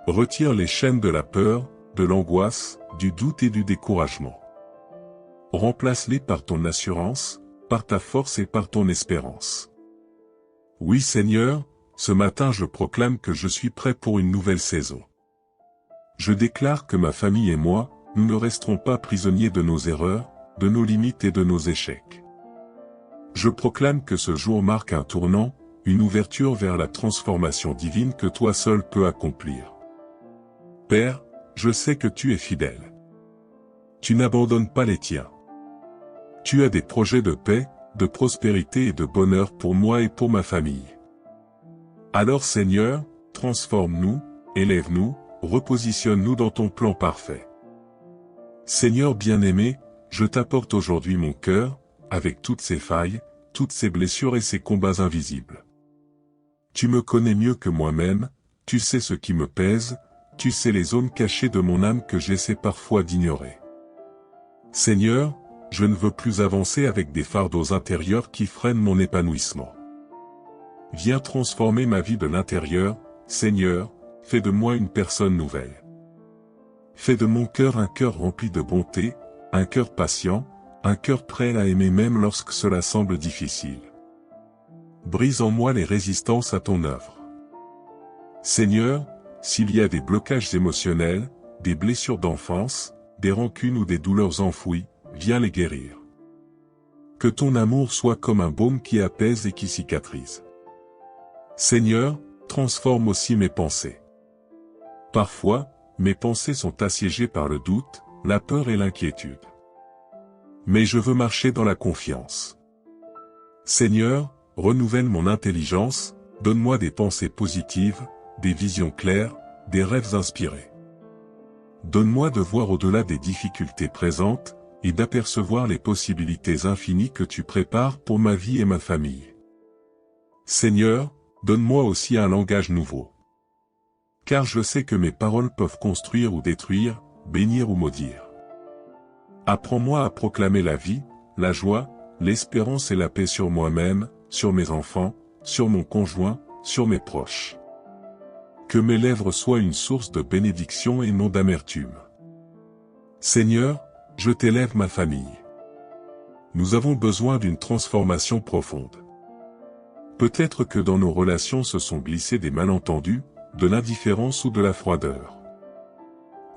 Retire les chaînes de la peur, de l'angoisse, du doute et du découragement. Remplace-les par ton assurance, par ta force et par ton espérance. Oui Seigneur, ce matin je proclame que je suis prêt pour une nouvelle saison. Je déclare que ma famille et moi, nous ne resterons pas prisonniers de nos erreurs, de nos limites et de nos échecs. Je proclame que ce jour marque un tournant, une ouverture vers la transformation divine que toi seul peux accomplir. Père, je sais que tu es fidèle. Tu n'abandonnes pas les tiens. Tu as des projets de paix, de prospérité et de bonheur pour moi et pour ma famille. Alors Seigneur, transforme-nous, élève-nous, repositionne-nous dans ton plan parfait. Seigneur bien-aimé, je t'apporte aujourd'hui mon cœur, avec toutes ses failles, toutes ses blessures et ses combats invisibles. Tu me connais mieux que moi-même, tu sais ce qui me pèse, tu sais les zones cachées de mon âme que j'essaie parfois d'ignorer. Seigneur, je ne veux plus avancer avec des fardeaux intérieurs qui freinent mon épanouissement. Viens transformer ma vie de l'intérieur, Seigneur, fais de moi une personne nouvelle. Fais de mon cœur un cœur rempli de bonté, un cœur patient, un cœur prêt à aimer même lorsque cela semble difficile. Brise en moi les résistances à ton œuvre. Seigneur, s'il y a des blocages émotionnels, des blessures d'enfance, des rancunes ou des douleurs enfouies, viens les guérir. Que ton amour soit comme un baume qui apaise et qui cicatrise. Seigneur, transforme aussi mes pensées. Parfois, mes pensées sont assiégées par le doute, la peur et l'inquiétude. Mais je veux marcher dans la confiance. Seigneur, renouvelle mon intelligence, donne-moi des pensées positives, des visions claires, des rêves inspirés. Donne-moi de voir au-delà des difficultés présentes, et d'apercevoir les possibilités infinies que tu prépares pour ma vie et ma famille. Seigneur, donne-moi aussi un langage nouveau. Car je sais que mes paroles peuvent construire ou détruire, bénir ou maudire. Apprends-moi à proclamer la vie, la joie, l'espérance et la paix sur moi-même, sur mes enfants, sur mon conjoint, sur mes proches. Que mes lèvres soient une source de bénédiction et non d'amertume. Seigneur, je t'élève ma famille. Nous avons besoin d'une transformation profonde. Peut-être que dans nos relations se sont glissés des malentendus, de l'indifférence ou de la froideur.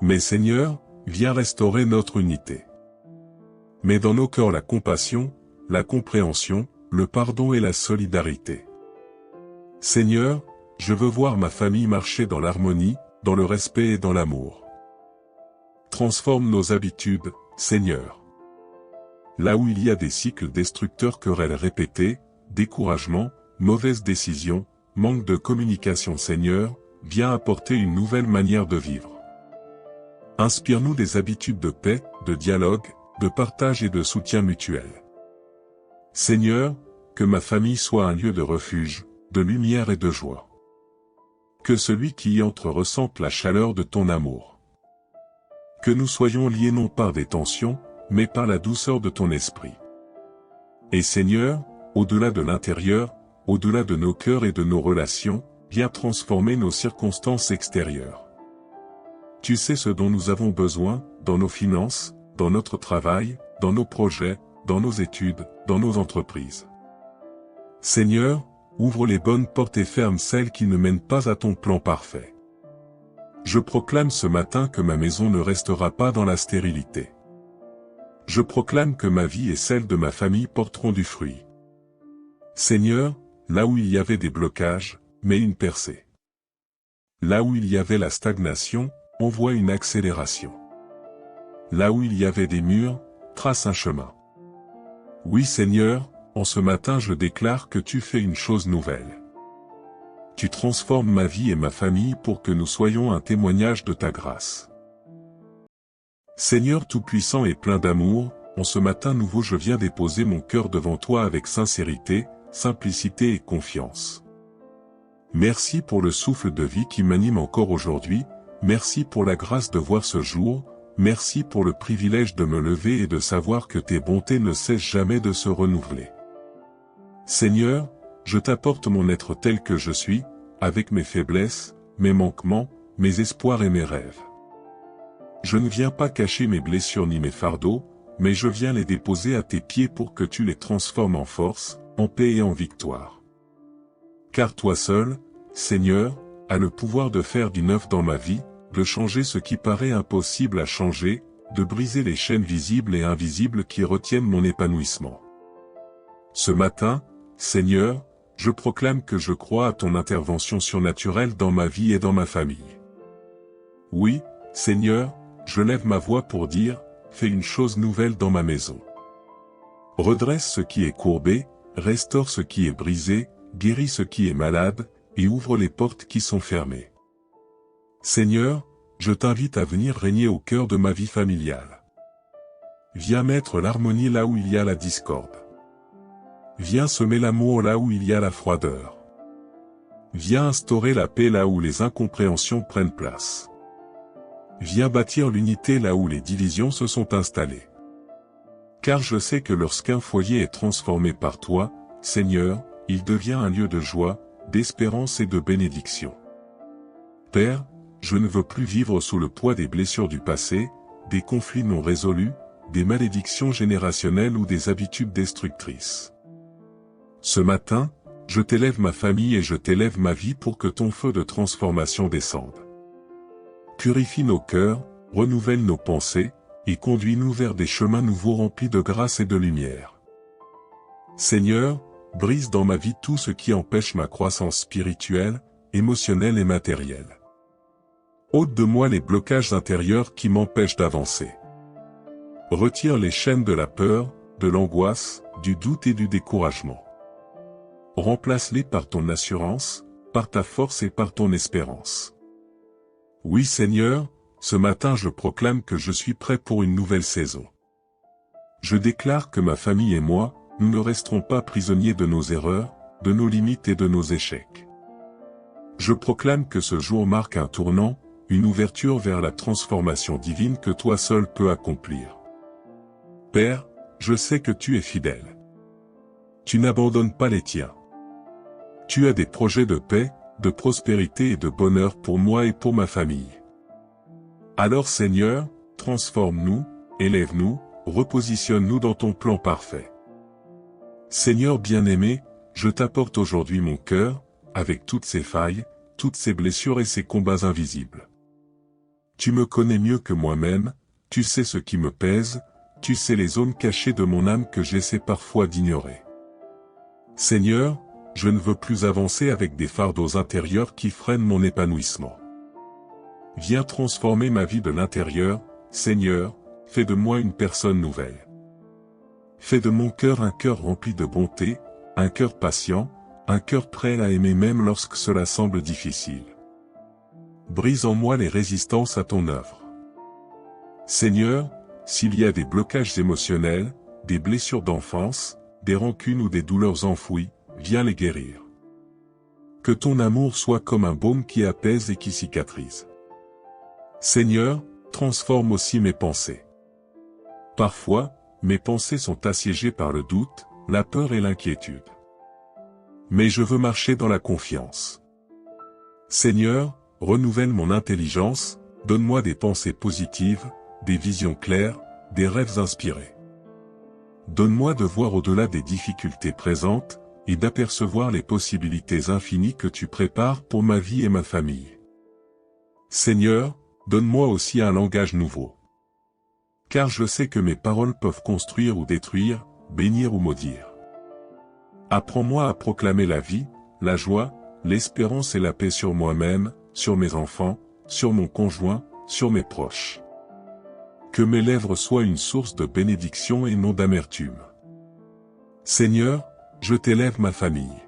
Mais Seigneur, viens restaurer notre unité. Mets dans nos cœurs la compassion, la compréhension, le pardon et la solidarité. Seigneur, je veux voir ma famille marcher dans l'harmonie, dans le respect et dans l'amour. Transforme nos habitudes, Seigneur. Là où il y a des cycles destructeurs, querelles répétées, découragement, mauvaises décisions, manque de communication, Seigneur, viens apporter une nouvelle manière de vivre. Inspire-nous des habitudes de paix, de dialogue, de partage et de soutien mutuel. Seigneur, que ma famille soit un lieu de refuge, de lumière et de joie. Que celui qui y entre ressente la chaleur de ton amour. Que nous soyons liés non par des tensions, mais par la douceur de ton esprit. Et Seigneur, au-delà de l'intérieur, au-delà de nos cœurs et de nos relations, viens transformer nos circonstances extérieures. Tu sais ce dont nous avons besoin, dans nos finances, dans notre travail, dans nos projets, dans nos études, dans nos entreprises. Seigneur, ouvre les bonnes portes et ferme celles qui ne mènent pas à ton plan parfait. Je proclame ce matin que ma maison ne restera pas dans la stérilité. Je proclame que ma vie et celle de ma famille porteront du fruit. Seigneur, là où il y avait des blocages, mets une percée. Là où il y avait la stagnation, envoie une accélération. Là où il y avait des murs, trace un chemin. Oui Seigneur, en ce matin je déclare que tu fais une chose nouvelle. Tu transformes ma vie et ma famille pour que nous soyons un témoignage de ta grâce. Seigneur Tout-Puissant et plein d'amour, en ce matin nouveau je viens déposer mon cœur devant toi avec sincérité, simplicité et confiance. Merci pour le souffle de vie qui m'anime encore aujourd'hui, merci pour la grâce de voir ce jour, merci pour le privilège de me lever et de savoir que tes bontés ne cessent jamais de se renouveler. Seigneur, je t'apporte mon être tel que je suis, avec mes faiblesses, mes manquements, mes espoirs et mes rêves. Je ne viens pas cacher mes blessures ni mes fardeaux, mais je viens les déposer à tes pieds pour que tu les transformes en force, en paix et en victoire. Car toi seul, Seigneur, as le pouvoir de faire du neuf dans ma vie, de changer ce qui paraît impossible à changer, de briser les chaînes visibles et invisibles qui retiennent mon épanouissement. Ce matin, Seigneur, je proclame que je crois à ton intervention surnaturelle dans ma vie et dans ma famille. Oui, Seigneur, je lève ma voix pour dire, fais une chose nouvelle dans ma maison. Redresse ce qui est courbé, restaure ce qui est brisé, guéris ce qui est malade, et ouvre les portes qui sont fermées. Seigneur, je t'invite à venir régner au cœur de ma vie familiale. Viens mettre l'harmonie là où il y a la discorde. Viens semer l'amour là où il y a la froideur. Viens instaurer la paix là où les incompréhensions prennent place. Viens bâtir l'unité là où les divisions se sont installées. Car je sais que lorsqu'un foyer est transformé par toi, Seigneur, il devient un lieu de joie, d'espérance et de bénédiction. Père, je ne veux plus vivre sous le poids des blessures du passé, des conflits non résolus, des malédictions générationnelles ou des habitudes destructrices. Ce matin, je t'élève ma famille et je t'élève ma vie pour que ton feu de transformation descende. Purifie nos cœurs, renouvelle nos pensées, et conduis-nous vers des chemins nouveaux remplis de grâce et de lumière. Seigneur, brise dans ma vie tout ce qui empêche ma croissance spirituelle, émotionnelle et matérielle. Ôte de moi les blocages intérieurs qui m'empêchent d'avancer. Retire les chaînes de la peur, de l'angoisse, du doute et du découragement. Remplace-les par ton assurance, par ta force et par ton espérance. Oui Seigneur, ce matin je proclame que je suis prêt pour une nouvelle saison. Je déclare que ma famille et moi, nous ne resterons pas prisonniers de nos erreurs, de nos limites et de nos échecs. Je proclame que ce jour marque un tournant, une ouverture vers la transformation divine que toi seul peux accomplir. Père, je sais que tu es fidèle. Tu n'abandonnes pas les tiens. Tu as des projets de paix, de prospérité et de bonheur pour moi et pour ma famille. Alors Seigneur, transforme-nous, élève-nous, repositionne-nous dans ton plan parfait. Seigneur bien-aimé, je t'apporte aujourd'hui mon cœur, avec toutes ses failles, toutes ses blessures et ses combats invisibles. Tu me connais mieux que moi-même, tu sais ce qui me pèse, tu sais les zones cachées de mon âme que j'essaie parfois d'ignorer. Seigneur, je ne veux plus avancer avec des fardeaux intérieurs qui freinent mon épanouissement. Viens transformer ma vie de l'intérieur, Seigneur, fais de moi une personne nouvelle. Fais de mon cœur un cœur rempli de bonté, un cœur patient, un cœur prêt à aimer même lorsque cela semble difficile. Brise en moi les résistances à ton œuvre. Seigneur, s'il y a des blocages émotionnels, des blessures d'enfance, des rancunes ou des douleurs enfouies, viens les guérir. Que ton amour soit comme un baume qui apaise et qui cicatrise. Seigneur, transforme aussi mes pensées. Parfois, mes pensées sont assiégées par le doute, la peur et l'inquiétude. Mais je veux marcher dans la confiance. Seigneur, renouvelle mon intelligence, donne-moi des pensées positives, des visions claires, des rêves inspirés. Donne-moi de voir au-delà des difficultés présentes, et d'apercevoir les possibilités infinies que tu prépares pour ma vie et ma famille. Seigneur, donne-moi aussi un langage nouveau. Car je sais que mes paroles peuvent construire ou détruire, bénir ou maudire. Apprends-moi à proclamer la vie, la joie, l'espérance et la paix sur moi-même, sur mes enfants, sur mon conjoint, sur mes proches. Que mes lèvres soient une source de bénédiction et non d'amertume. Seigneur, je t'élève ma famille.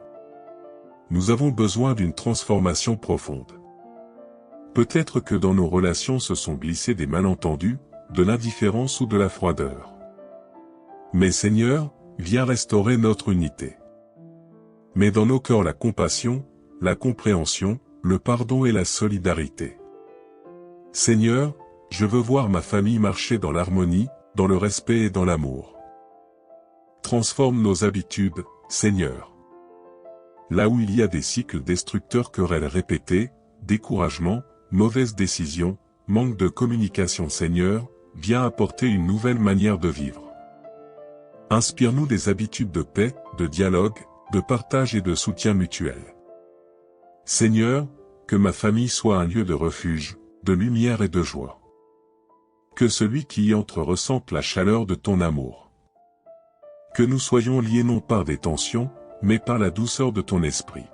Nous avons besoin d'une transformation profonde. Peut-être que dans nos relations se sont glissés des malentendus, de l'indifférence ou de la froideur. Mais Seigneur, viens restaurer notre unité. Mets dans nos cœurs la compassion, la compréhension, le pardon et la solidarité. Seigneur, je veux voir ma famille marcher dans l'harmonie, dans le respect et dans l'amour. Transforme nos habitudes, Seigneur. Là où il y a des cycles destructeurs, querelles répétées, découragement, mauvaises décisions, manque de communication, Seigneur, viens apporter une nouvelle manière de vivre. Inspire-nous des habitudes de paix, de dialogue, de partage et de soutien mutuel. Seigneur, que ma famille soit un lieu de refuge, de lumière et de joie. Que celui qui y entre ressente la chaleur de ton amour. Que nous soyons liés non par des tensions, mais par la douceur de ton esprit.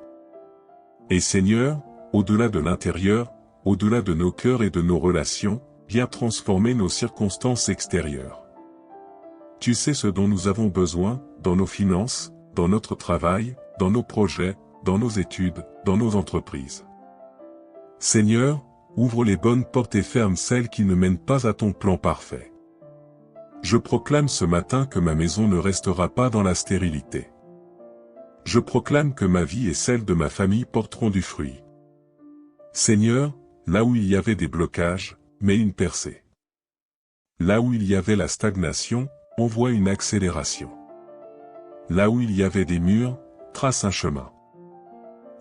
Et Seigneur, au-delà de l'intérieur, au-delà de nos cœurs et de nos relations, viens transformer nos circonstances extérieures. Tu sais ce dont nous avons besoin, dans nos finances, dans notre travail, dans nos projets, dans nos études, dans nos entreprises. Seigneur, ouvre les bonnes portes et ferme celles qui ne mènent pas à ton plan parfait. Je proclame ce matin que ma maison ne restera pas dans la stérilité. Je proclame que ma vie et celle de ma famille porteront du fruit. Seigneur, là où il y avait des blocages, mets une percée. Là où il y avait la stagnation, envoie une accélération. Là où il y avait des murs, trace un chemin.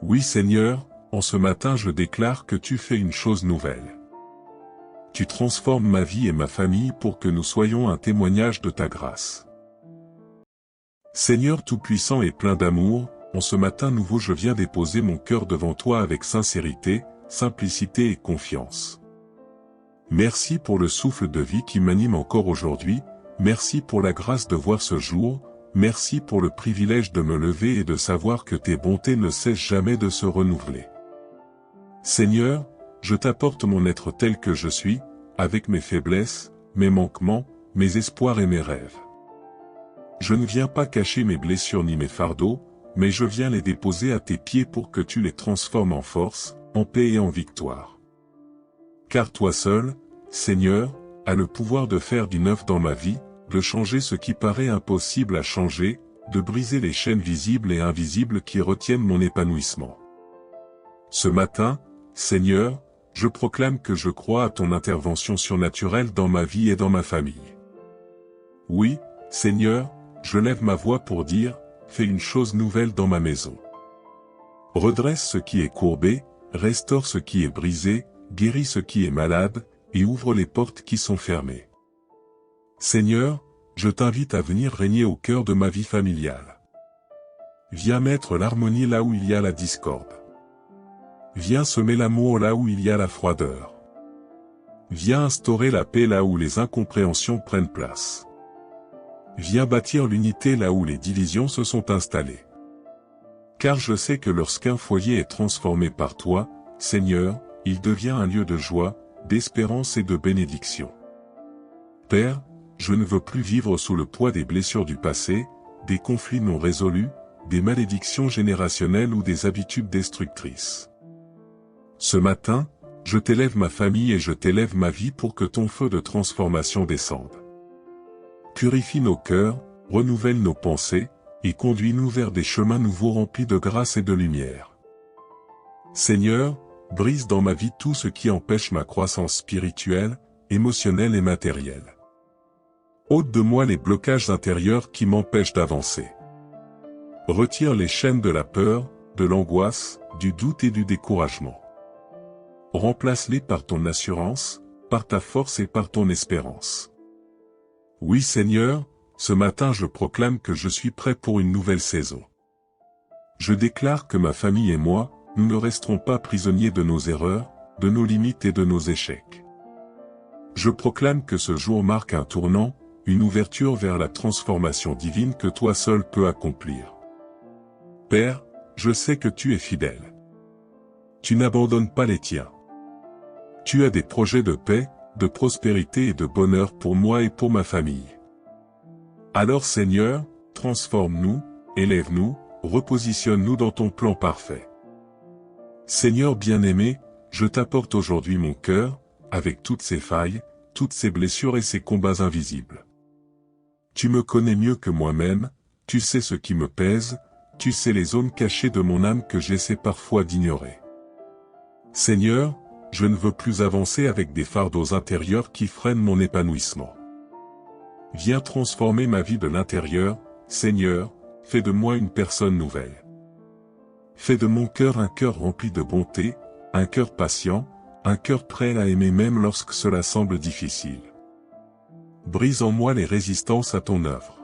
Oui Seigneur, en ce matin je déclare que tu fais une chose nouvelle. Tu transformes ma vie et ma famille pour que nous soyons un témoignage de ta grâce. Seigneur Tout-Puissant et plein d'amour, en ce matin nouveau je viens déposer mon cœur devant toi avec sincérité, simplicité et confiance. Merci pour le souffle de vie qui m'anime encore aujourd'hui, merci pour la grâce de voir ce jour, merci pour le privilège de me lever et de savoir que tes bontés ne cessent jamais de se renouveler. Seigneur, je t'apporte mon être tel que je suis, avec mes faiblesses, mes manquements, mes espoirs et mes rêves. Je ne viens pas cacher mes blessures ni mes fardeaux, mais je viens les déposer à tes pieds pour que tu les transformes en force, en paix et en victoire. Car toi seul, Seigneur, as le pouvoir de faire du neuf dans ma vie, de changer ce qui paraît impossible à changer, de briser les chaînes visibles et invisibles qui retiennent mon épanouissement. Ce matin, Seigneur, je proclame que je crois à ton intervention surnaturelle dans ma vie et dans ma famille. Oui, Seigneur, je lève ma voix pour dire, fais une chose nouvelle dans ma maison. Redresse ce qui est courbé, restaure ce qui est brisé, guéris ce qui est malade, et ouvre les portes qui sont fermées. Seigneur, je t'invite à venir régner au cœur de ma vie familiale. Viens mettre l'harmonie là où il y a la discorde. Viens semer l'amour là où il y a la froideur. Viens instaurer la paix là où les incompréhensions prennent place. Viens bâtir l'unité là où les divisions se sont installées. Car je sais que lorsqu'un foyer est transformé par toi, Seigneur, il devient un lieu de joie, d'espérance et de bénédiction. Père, je ne veux plus vivre sous le poids des blessures du passé, des conflits non résolus, des malédictions générationnelles ou des habitudes destructrices. Ce matin, je t'élève ma famille et je t'élève ma vie pour que ton feu de transformation descende. Purifie nos cœurs, renouvelle nos pensées, et conduis-nous vers des chemins nouveaux remplis de grâce et de lumière. Seigneur, brise dans ma vie tout ce qui empêche ma croissance spirituelle, émotionnels et matériels. Ôte de moi les blocages intérieurs qui m'empêchent d'avancer. Retire les chaînes de la peur, de l'angoisse, du doute et du découragement. Remplace-les par ton assurance, par ta force et par ton espérance. Oui Seigneur, ce matin je proclame que je suis prêt pour une nouvelle saison. Je déclare que ma famille et moi, nous ne resterons pas prisonniers de nos erreurs, de nos limites et de nos échecs. Je proclame que ce jour marque un tournant, une ouverture vers la transformation divine que toi seul peux accomplir. Père, je sais que tu es fidèle. Tu n'abandonnes pas les tiens. Tu as des projets de paix, de prospérité et de bonheur pour moi et pour ma famille. Alors Seigneur, transforme-nous, élève-nous, repositionne-nous dans ton plan parfait. Seigneur bien-aimé, je t'apporte aujourd'hui mon cœur, avec toutes ses failles, toutes ses blessures et ses combats invisibles. Tu me connais mieux que moi-même, tu sais ce qui me pèse, tu sais les zones cachées de mon âme que j'essaie parfois d'ignorer. Seigneur, je ne veux plus avancer avec des fardeaux intérieurs qui freinent mon épanouissement. Viens transformer ma vie de l'intérieur, Seigneur, fais de moi une personne nouvelle. Fais de mon cœur un cœur rempli de bonté, un cœur patient, un cœur prêt à aimer même lorsque cela semble difficile. Brise en moi les résistances à ton œuvre.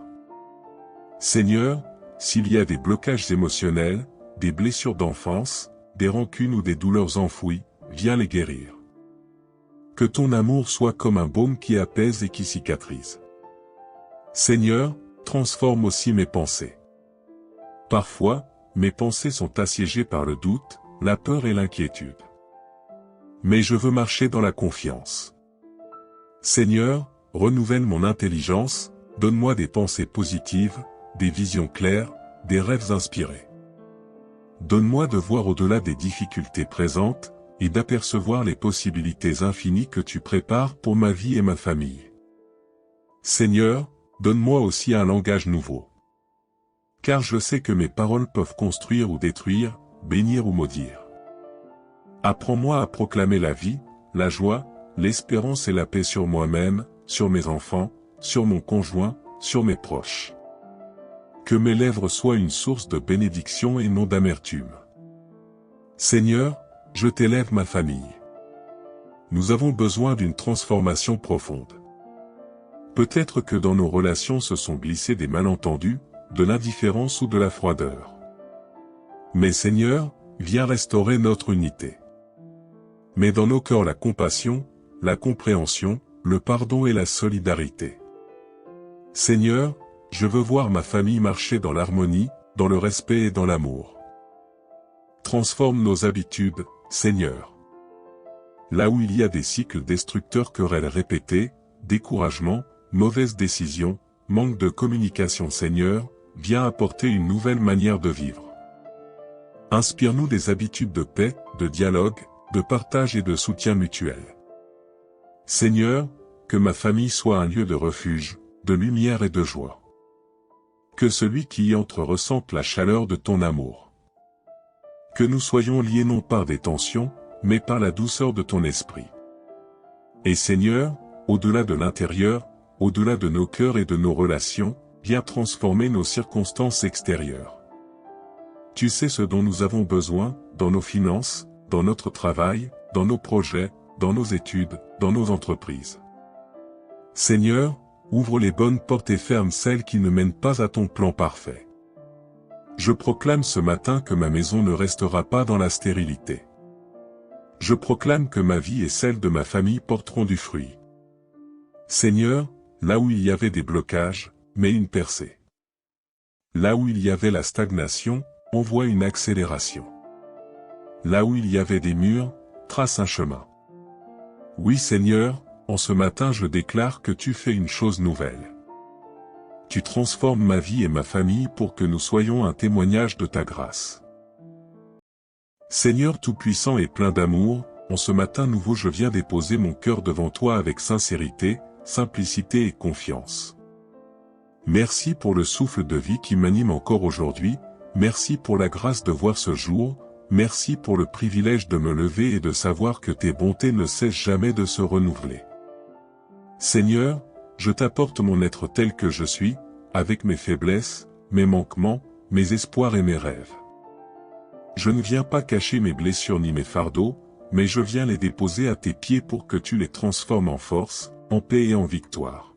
Seigneur, s'il y a des blocages émotionnels, des blessures d'enfance, des rancunes ou des douleurs enfouies, viens les guérir. Que ton amour soit comme un baume qui apaise et qui cicatrise. Seigneur, transforme aussi mes pensées. Parfois, mes pensées sont assiégées par le doute, la peur et l'inquiétude. Mais je veux marcher dans la confiance. Seigneur, renouvelle mon intelligence, donne-moi des pensées positives, des visions claires, des rêves inspirés. Donne-moi de voir au-delà des difficultés présentes, et d'apercevoir les possibilités infinies que tu prépares pour ma vie et ma famille. Seigneur, donne-moi aussi un langage nouveau. Car je sais que mes paroles peuvent construire ou détruire, bénir ou maudire. Apprends-moi à proclamer la vie, la joie, l'espérance et la paix sur moi-même, sur mes enfants, sur mon conjoint, sur mes proches. Que mes lèvres soient une source de bénédiction et non d'amertume. Seigneur, je t'élève ma famille. Nous avons besoin d'une transformation profonde. Peut-être que dans nos relations se sont glissés des malentendus, de l'indifférence ou de la froideur. Mais Seigneur, viens restaurer notre unité. Mets dans nos cœurs la compassion, la compréhension, le pardon et la solidarité. Seigneur, je veux voir ma famille marcher dans l'harmonie, dans le respect et dans l'amour. Transforme nos habitudes, Seigneur. Là où il y a des cycles destructeurs, querelles répétées, découragement, mauvaises décisions, manque de communication, Seigneur, viens apporter une nouvelle manière de vivre. Inspire-nous des habitudes de paix, de dialogue, de partage et de soutien mutuel. Seigneur, que ma famille soit un lieu de refuge, de lumière et de joie. Que celui qui y entre ressente la chaleur de ton amour. Que nous soyons liés non par des tensions, mais par la douceur de ton esprit. Et Seigneur, au-delà de l'intérieur, au-delà de nos cœurs et de nos relations, viens transformer nos circonstances extérieures. Tu sais ce dont nous avons besoin, dans nos finances, dans notre travail, dans nos projets, dans nos études, dans nos entreprises. Seigneur, ouvre les bonnes portes et ferme celles qui ne mènent pas à ton plan parfait. Je proclame ce matin que ma maison ne restera pas dans la stérilité. Je proclame que ma vie et celle de ma famille porteront du fruit. Seigneur, là où il y avait des blocages, mets une percée. Là où il y avait la stagnation, envoie une accélération. Là où il y avait des murs, trace un chemin. Oui Seigneur, en ce matin je déclare que tu fais une chose nouvelle. Tu transformes ma vie et ma famille pour que nous soyons un témoignage de ta grâce. Seigneur Tout-Puissant et plein d'amour, en ce matin nouveau je viens déposer mon cœur devant toi avec sincérité, simplicité et confiance. Merci pour le souffle de vie qui m'anime encore aujourd'hui, merci pour la grâce de voir ce jour, merci pour le privilège de me lever et de savoir que tes bontés ne cessent jamais de se renouveler. Seigneur, je t'apporte mon être tel que je suis, avec mes faiblesses, mes manquements, mes espoirs et mes rêves. Je ne viens pas cacher mes blessures ni mes fardeaux, mais je viens les déposer à tes pieds pour que tu les transformes en force, en paix et en victoire.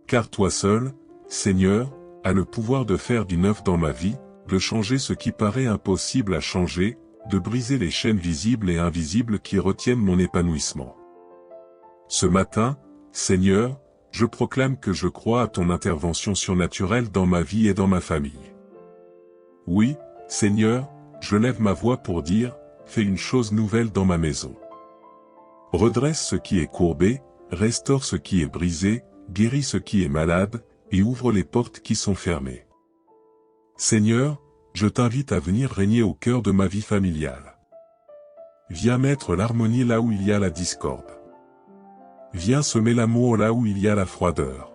Car toi seul, Seigneur, as le pouvoir de faire du neuf dans ma vie, de changer ce qui paraît impossible à changer, de briser les chaînes visibles et invisibles qui retiennent mon épanouissement. Ce matin, Seigneur, je proclame que je crois à ton intervention surnaturelle dans ma vie et dans ma famille. Oui, Seigneur, je lève ma voix pour dire, fais une chose nouvelle dans ma maison. Redresse ce qui est courbé, restaure ce qui est brisé, guéris ce qui est malade, et ouvre les portes qui sont fermées. Seigneur, je t'invite à venir régner au cœur de ma vie familiale. Viens mettre l'harmonie là où il y a la discorde. Viens semer l'amour là où il y a la froideur.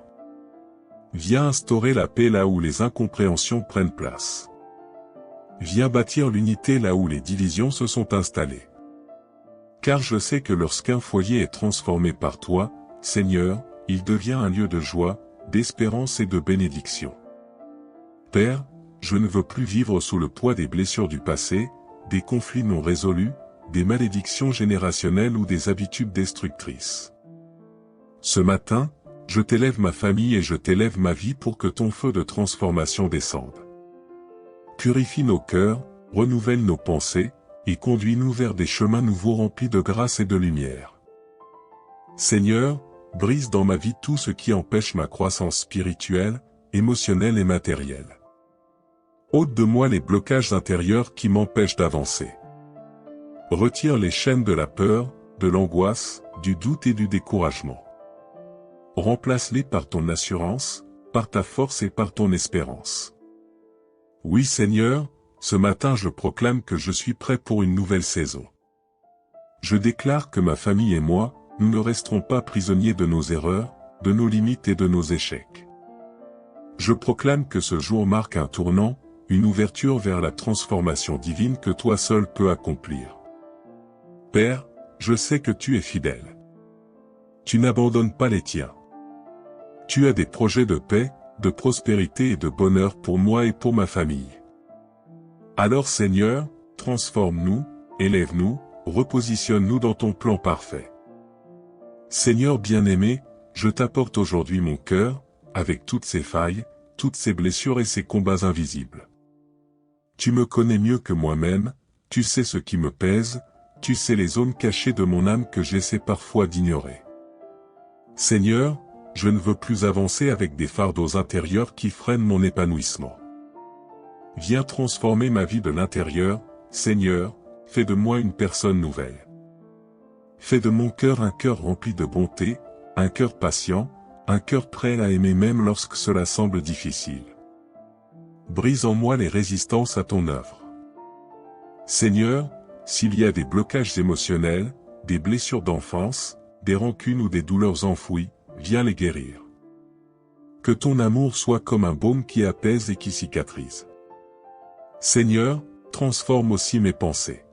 Viens instaurer la paix là où les incompréhensions prennent place. Viens bâtir l'unité là où les divisions se sont installées. Car je sais que lorsqu'un foyer est transformé par toi, Seigneur, il devient un lieu de joie, d'espérance et de bénédiction. Père, je ne veux plus vivre sous le poids des blessures du passé, des conflits non résolus, des malédictions générationnelles ou des habitudes destructrices. Ce matin, je t'élève ma famille et je t'élève ma vie pour que ton feu de transformation descende. Purifie nos cœurs, renouvelle nos pensées, et conduis-nous vers des chemins nouveaux remplis de grâce et de lumière. Seigneur, brise dans ma vie tout ce qui empêche ma croissance spirituelle, émotionnelle et matérielle. Ôte de moi les blocages intérieurs qui m'empêchent d'avancer. Retire les chaînes de la peur, de l'angoisse, du doute et du découragement. Remplace-les par ton assurance, par ta force et par ton espérance. Oui Seigneur, ce matin je proclame que je suis prêt pour une nouvelle saison. Je déclare que ma famille et moi, nous ne resterons pas prisonniers de nos erreurs, de nos limites et de nos échecs. Je proclame que ce jour marque un tournant, une ouverture vers la transformation divine que toi seul peux accomplir. Père, je sais que tu es fidèle. Tu n'abandonnes pas les tiens. Tu as des projets de paix, de prospérité et de bonheur pour moi et pour ma famille. Alors Seigneur, transforme-nous, élève-nous, repositionne-nous dans ton plan parfait. Seigneur bien-aimé, je t'apporte aujourd'hui mon cœur, avec toutes ses failles, toutes ses blessures et ses combats invisibles. Tu me connais mieux que moi-même, tu sais ce qui me pèse, tu sais les zones cachées de mon âme que j'essaie parfois d'ignorer. Seigneur, je ne veux plus avancer avec des fardeaux intérieurs qui freinent mon épanouissement. Viens transformer ma vie de l'intérieur, Seigneur, fais de moi une personne nouvelle. Fais de mon cœur un cœur rempli de bonté, un cœur patient, un cœur prêt à aimer même lorsque cela semble difficile. Brise en moi les résistances à ton œuvre. Seigneur, s'il y a des blocages émotionnels, des blessures d'enfance, des rancunes ou des douleurs enfouies, viens les guérir. Que ton amour soit comme un baume qui apaise et qui cicatrise. Seigneur, transforme aussi mes pensées.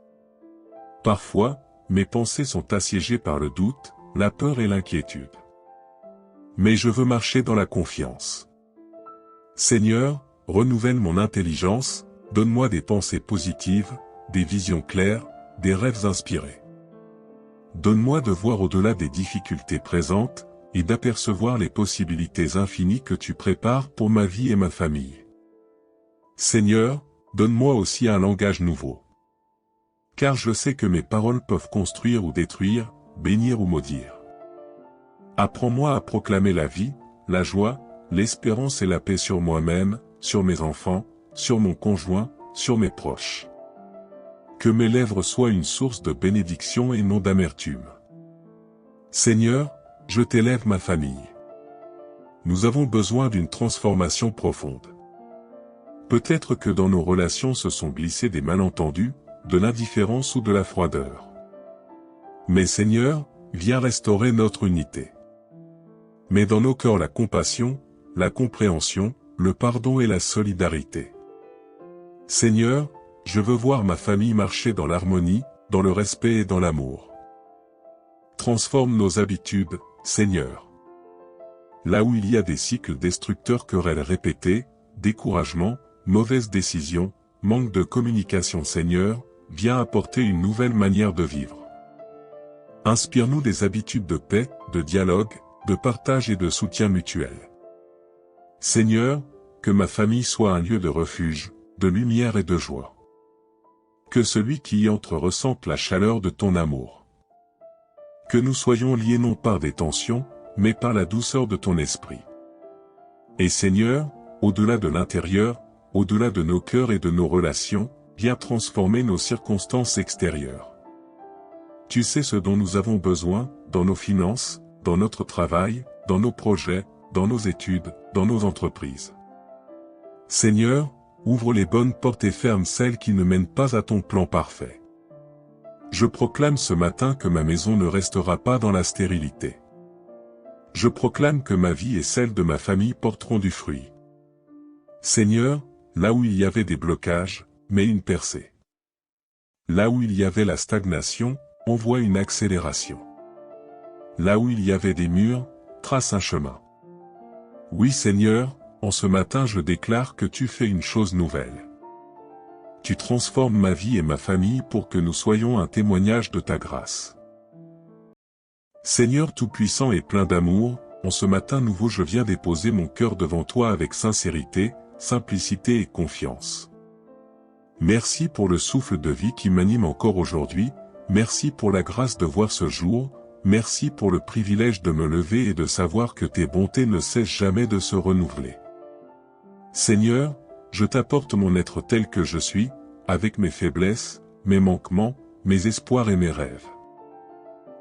Parfois, mes pensées sont assiégées par le doute, la peur et l'inquiétude. Mais je veux marcher dans la confiance. Seigneur, renouvelle mon intelligence, donne-moi des pensées positives, des visions claires, des rêves inspirés. Donne-moi de voir au-delà des difficultés présentes, et d'apercevoir les possibilités infinies que tu prépares pour ma vie et ma famille. Seigneur, donne-moi aussi un langage nouveau. Car je sais que mes paroles peuvent construire ou détruire, bénir ou maudire. Apprends-moi à proclamer la vie, la joie, l'espérance et la paix sur moi-même, sur mes enfants, sur mon conjoint, sur mes proches. Que mes lèvres soient une source de bénédiction et non d'amertume. Seigneur, je t'élève ma famille. Nous avons besoin d'une transformation profonde. Peut-être que dans nos relations se sont glissés des malentendus, de l'indifférence ou de la froideur. Mais Seigneur, viens restaurer notre unité. Mets dans nos cœurs la compassion, la compréhension, le pardon et la solidarité. Seigneur, je veux voir ma famille marcher dans l'harmonie, dans le respect et dans l'amour. Transforme nos habitudes, Seigneur. Là où il y a des cycles destructeurs, querelles répétées, découragement, mauvaises décisions, manque de communication, Seigneur, viens apporter une nouvelle manière de vivre. Inspire-nous des habitudes de paix, de dialogue, de partage et de soutien mutuel. Seigneur, que ma famille soit un lieu de refuge, de lumière et de joie. Que celui qui y entre ressente la chaleur de ton amour. Que nous soyons liés non par des tensions, mais par la douceur de ton esprit. Et Seigneur, au-delà de l'intérieur, au-delà de nos cœurs et de nos relations, viens transformer nos circonstances extérieures. Tu sais ce dont nous avons besoin, dans nos finances, dans notre travail, dans nos projets, dans nos études, dans nos entreprises. Seigneur, ouvre les bonnes portes et ferme celles qui ne mènent pas à ton plan parfait. Je proclame ce matin que ma maison ne restera pas dans la stérilité. Je proclame que ma vie et celle de ma famille porteront du fruit. Seigneur, là où il y avait des blocages, mets une percée. Là où il y avait la stagnation, envoie une accélération. Là où il y avait des murs, trace un chemin. Oui Seigneur, en ce matin je déclare que tu fais une chose nouvelle. Tu transformes ma vie et ma famille pour que nous soyons un témoignage de ta grâce. Seigneur Tout-Puissant et plein d'amour, en ce matin nouveau je viens déposer mon cœur devant toi avec sincérité, simplicité et confiance. Merci pour le souffle de vie qui m'anime encore aujourd'hui, merci pour la grâce de voir ce jour, merci pour le privilège de me lever et de savoir que tes bontés ne cessent jamais de se renouveler. Seigneur, je t'apporte mon être tel que je suis, avec mes faiblesses, mes manquements, mes espoirs et mes rêves.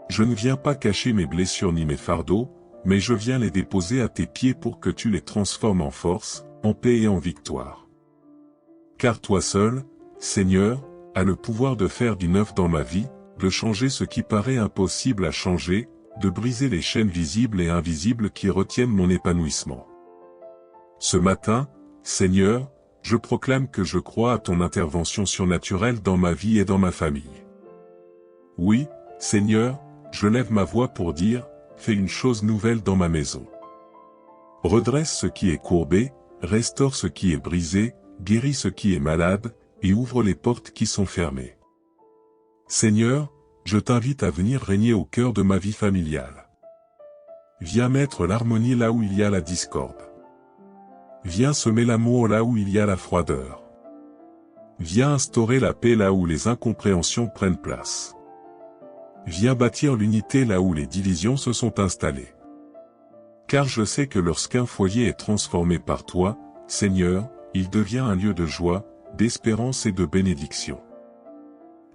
Je ne viens pas cacher mes blessures ni mes fardeaux, mais je viens les déposer à tes pieds pour que tu les transformes en force, en paix et en victoire. Car toi seul, Seigneur, as le pouvoir de faire du neuf dans ma vie, de changer ce qui paraît impossible à changer, de briser les chaînes visibles et invisibles qui retiennent mon épanouissement. Ce matin, Seigneur, je proclame que je crois à ton intervention surnaturelle dans ma vie et dans ma famille. Oui, Seigneur, je lève ma voix pour dire, fais une chose nouvelle dans ma maison. Redresse ce qui est courbé, restaure ce qui est brisé, guéris ce qui est malade, et ouvre les portes qui sont fermées. Seigneur, je t'invite à venir régner au cœur de ma vie familiale. Viens mettre l'harmonie là où il y a la discorde. Viens semer l'amour là où il y a la froideur. Viens instaurer la paix là où les incompréhensions prennent place. Viens bâtir l'unité là où les divisions se sont installées. Car je sais que lorsqu'un foyer est transformé par toi, Seigneur, il devient un lieu de joie, d'espérance et de bénédiction.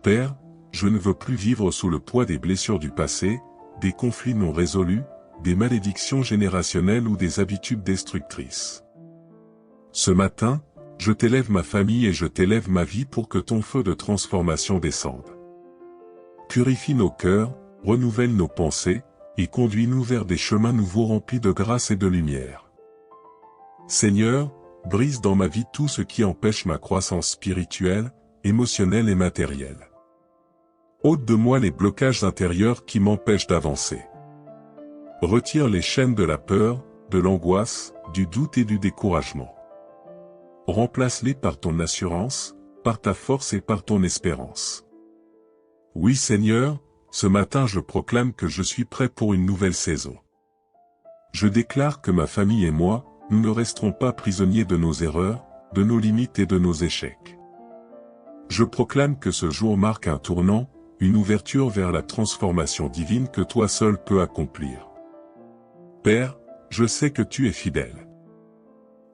Père, je ne veux plus vivre sous le poids des blessures du passé, des conflits non résolus, des malédictions générationnelles ou des habitudes destructrices. Ce matin, je t'élève ma famille et je t'élève ma vie pour que ton feu de transformation descende. Purifie nos cœurs, renouvelle nos pensées, et conduis-nous vers des chemins nouveaux remplis de grâce et de lumière. Seigneur, brise dans ma vie tout ce qui empêche ma croissance spirituelle, émotionnelle et matérielle. Ôte de moi les blocages intérieurs qui m'empêchent d'avancer. Retire les chaînes de la peur, de l'angoisse, du doute et du découragement. Remplace-les par ton assurance, par ta force et par ton espérance. Oui Seigneur, ce matin je proclame que je suis prêt pour une nouvelle saison. Je déclare que ma famille et moi, nous ne resterons pas prisonniers de nos erreurs, de nos limites et de nos échecs. Je proclame que ce jour marque un tournant, une ouverture vers la transformation divine que toi seul peux accomplir. Père, je sais que tu es fidèle.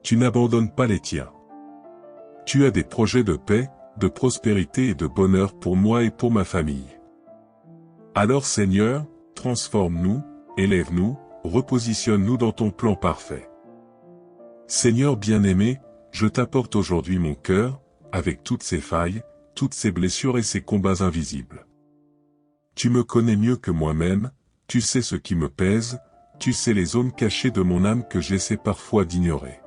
Tu n'abandonnes pas les tiens. Tu as des projets de paix, de prospérité et de bonheur pour moi et pour ma famille. Alors Seigneur, transforme-nous, élève-nous, repositionne-nous dans ton plan parfait. Seigneur bien-aimé, je t'apporte aujourd'hui mon cœur, avec toutes ses failles, toutes ses blessures et ses combats invisibles. Tu me connais mieux que moi-même, tu sais ce qui me pèse, tu sais les zones cachées de mon âme que j'essaie parfois d'ignorer.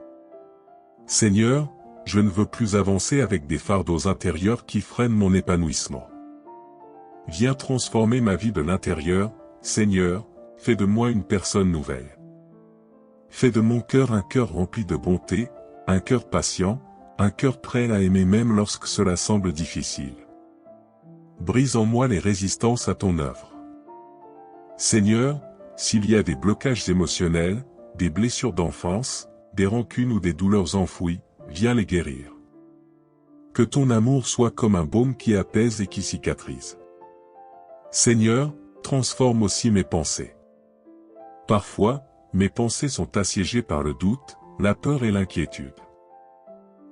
Seigneur, je ne veux plus avancer avec des fardeaux intérieurs qui freinent mon épanouissement. Viens transformer ma vie de l'intérieur, Seigneur, fais de moi une personne nouvelle. Fais de mon cœur un cœur rempli de bonté, un cœur patient, un cœur prêt à aimer même lorsque cela semble difficile. Brise en moi les résistances à ton œuvre. Seigneur, s'il y a des blocages émotionnels, des blessures d'enfance, des rancunes ou des douleurs enfouies, viens les guérir. Que ton amour soit comme un baume qui apaise et qui cicatrise. Seigneur, transforme aussi mes pensées. Parfois, mes pensées sont assiégées par le doute, la peur et l'inquiétude.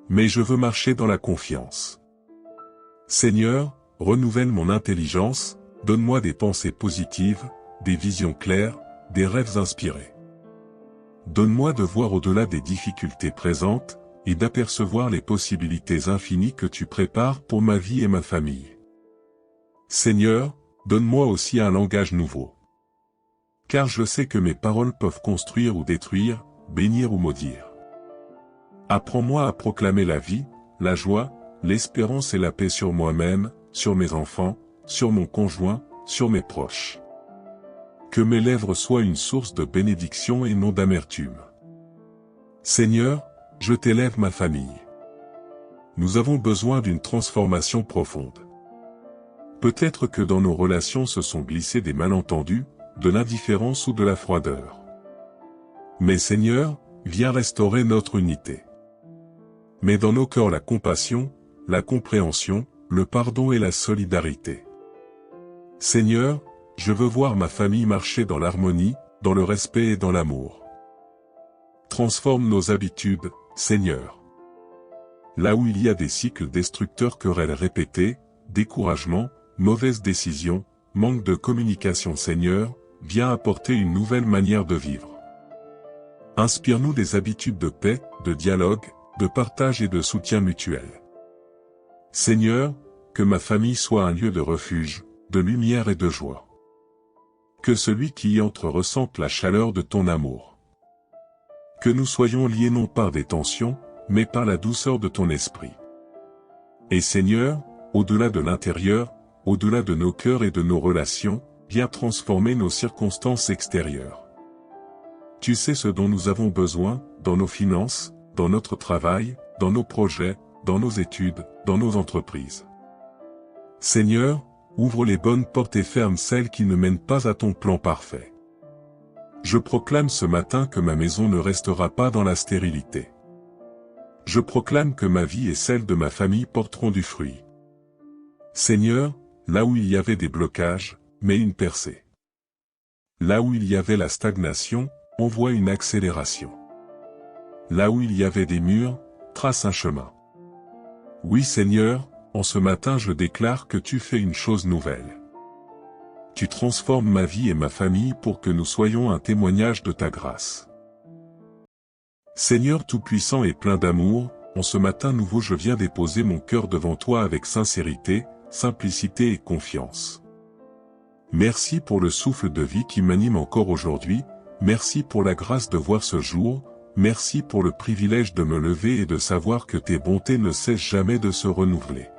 Mais je veux marcher dans la confiance. Seigneur, renouvelle mon intelligence, donne-moi des pensées positives, des visions claires, des rêves inspirés. Donne-moi de voir au-delà des difficultés présentes, et d'apercevoir les possibilités infinies que tu prépares pour ma vie et ma famille. Seigneur, donne-moi aussi un langage nouveau. Car je sais que mes paroles peuvent construire ou détruire, bénir ou maudire. Apprends-moi à proclamer la vie, la joie, l'espérance et la paix sur moi-même, sur mes enfants, sur mon conjoint, sur mes proches. Que mes lèvres soient une source de bénédiction et non d'amertume. Seigneur, je t'élève ma famille. Nous avons besoin d'une transformation profonde. Peut-être que dans nos relations se sont glissés des malentendus, de l'indifférence ou de la froideur. Mais Seigneur, viens restaurer notre unité. Mets dans nos cœurs la compassion, la compréhension, le pardon et la solidarité. Seigneur, je veux voir ma famille marcher dans l'harmonie, dans le respect et dans l'amour. Transforme nos habitudes, Seigneur. Là où il y a des cycles destructeurs, querelles répétées, découragement, mauvaises décisions, manque de communication, Seigneur, viens apporter une nouvelle manière de vivre. Inspire-nous des habitudes de paix, de dialogue, de partage et de soutien mutuel. Seigneur, que ma famille soit un lieu de refuge, de lumière et de joie. Que celui qui y entre ressente la chaleur de ton amour. Que nous soyons liés non par des tensions, mais par la douceur de ton esprit. Et Seigneur, au-delà de l'intérieur, au-delà de nos cœurs et de nos relations, viens transformer nos circonstances extérieures. Tu sais ce dont nous avons besoin, dans nos finances, dans notre travail, dans nos projets, dans nos études, dans nos entreprises. Seigneur, ouvre les bonnes portes et ferme celles qui ne mènent pas à ton plan parfait. Je proclame ce matin que ma maison ne restera pas dans la stérilité. Je proclame que ma vie et celle de ma famille porteront du fruit. Seigneur, là où il y avait des blocages, mets une percée. Là où il y avait la stagnation, envoie une accélération. Là où il y avait des murs, trace un chemin. Oui Seigneur, en ce matin je déclare que tu fais une chose nouvelle. Tu transformes ma vie et ma famille pour que nous soyons un témoignage de ta grâce. Seigneur Tout-Puissant et plein d'amour, en ce matin nouveau je viens déposer mon cœur devant toi avec sincérité, simplicité et confiance. Merci pour le souffle de vie qui m'anime encore aujourd'hui, merci pour la grâce de voir ce jour, merci pour le privilège de me lever et de savoir que tes bontés ne cessent jamais de se renouveler.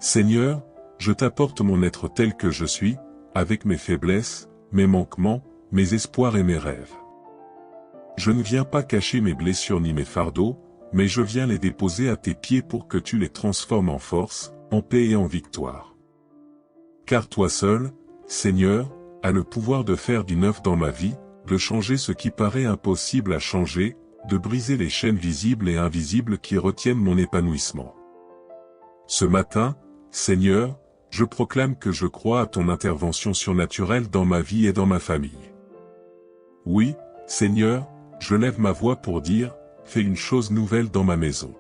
Seigneur, je t'apporte mon être tel que je suis, avec mes faiblesses, mes manquements, mes espoirs et mes rêves. Je ne viens pas cacher mes blessures ni mes fardeaux, mais je viens les déposer à tes pieds pour que tu les transformes en force, en paix et en victoire. Car toi seul, Seigneur, as le pouvoir de faire du neuf dans ma vie, de changer ce qui paraît impossible à changer, de briser les chaînes visibles et invisibles qui retiennent mon épanouissement. Ce matin, Seigneur, je proclame que je crois à ton intervention surnaturelle dans ma vie et dans ma famille. Oui, Seigneur, je lève ma voix pour dire, fais une chose nouvelle dans ma maison.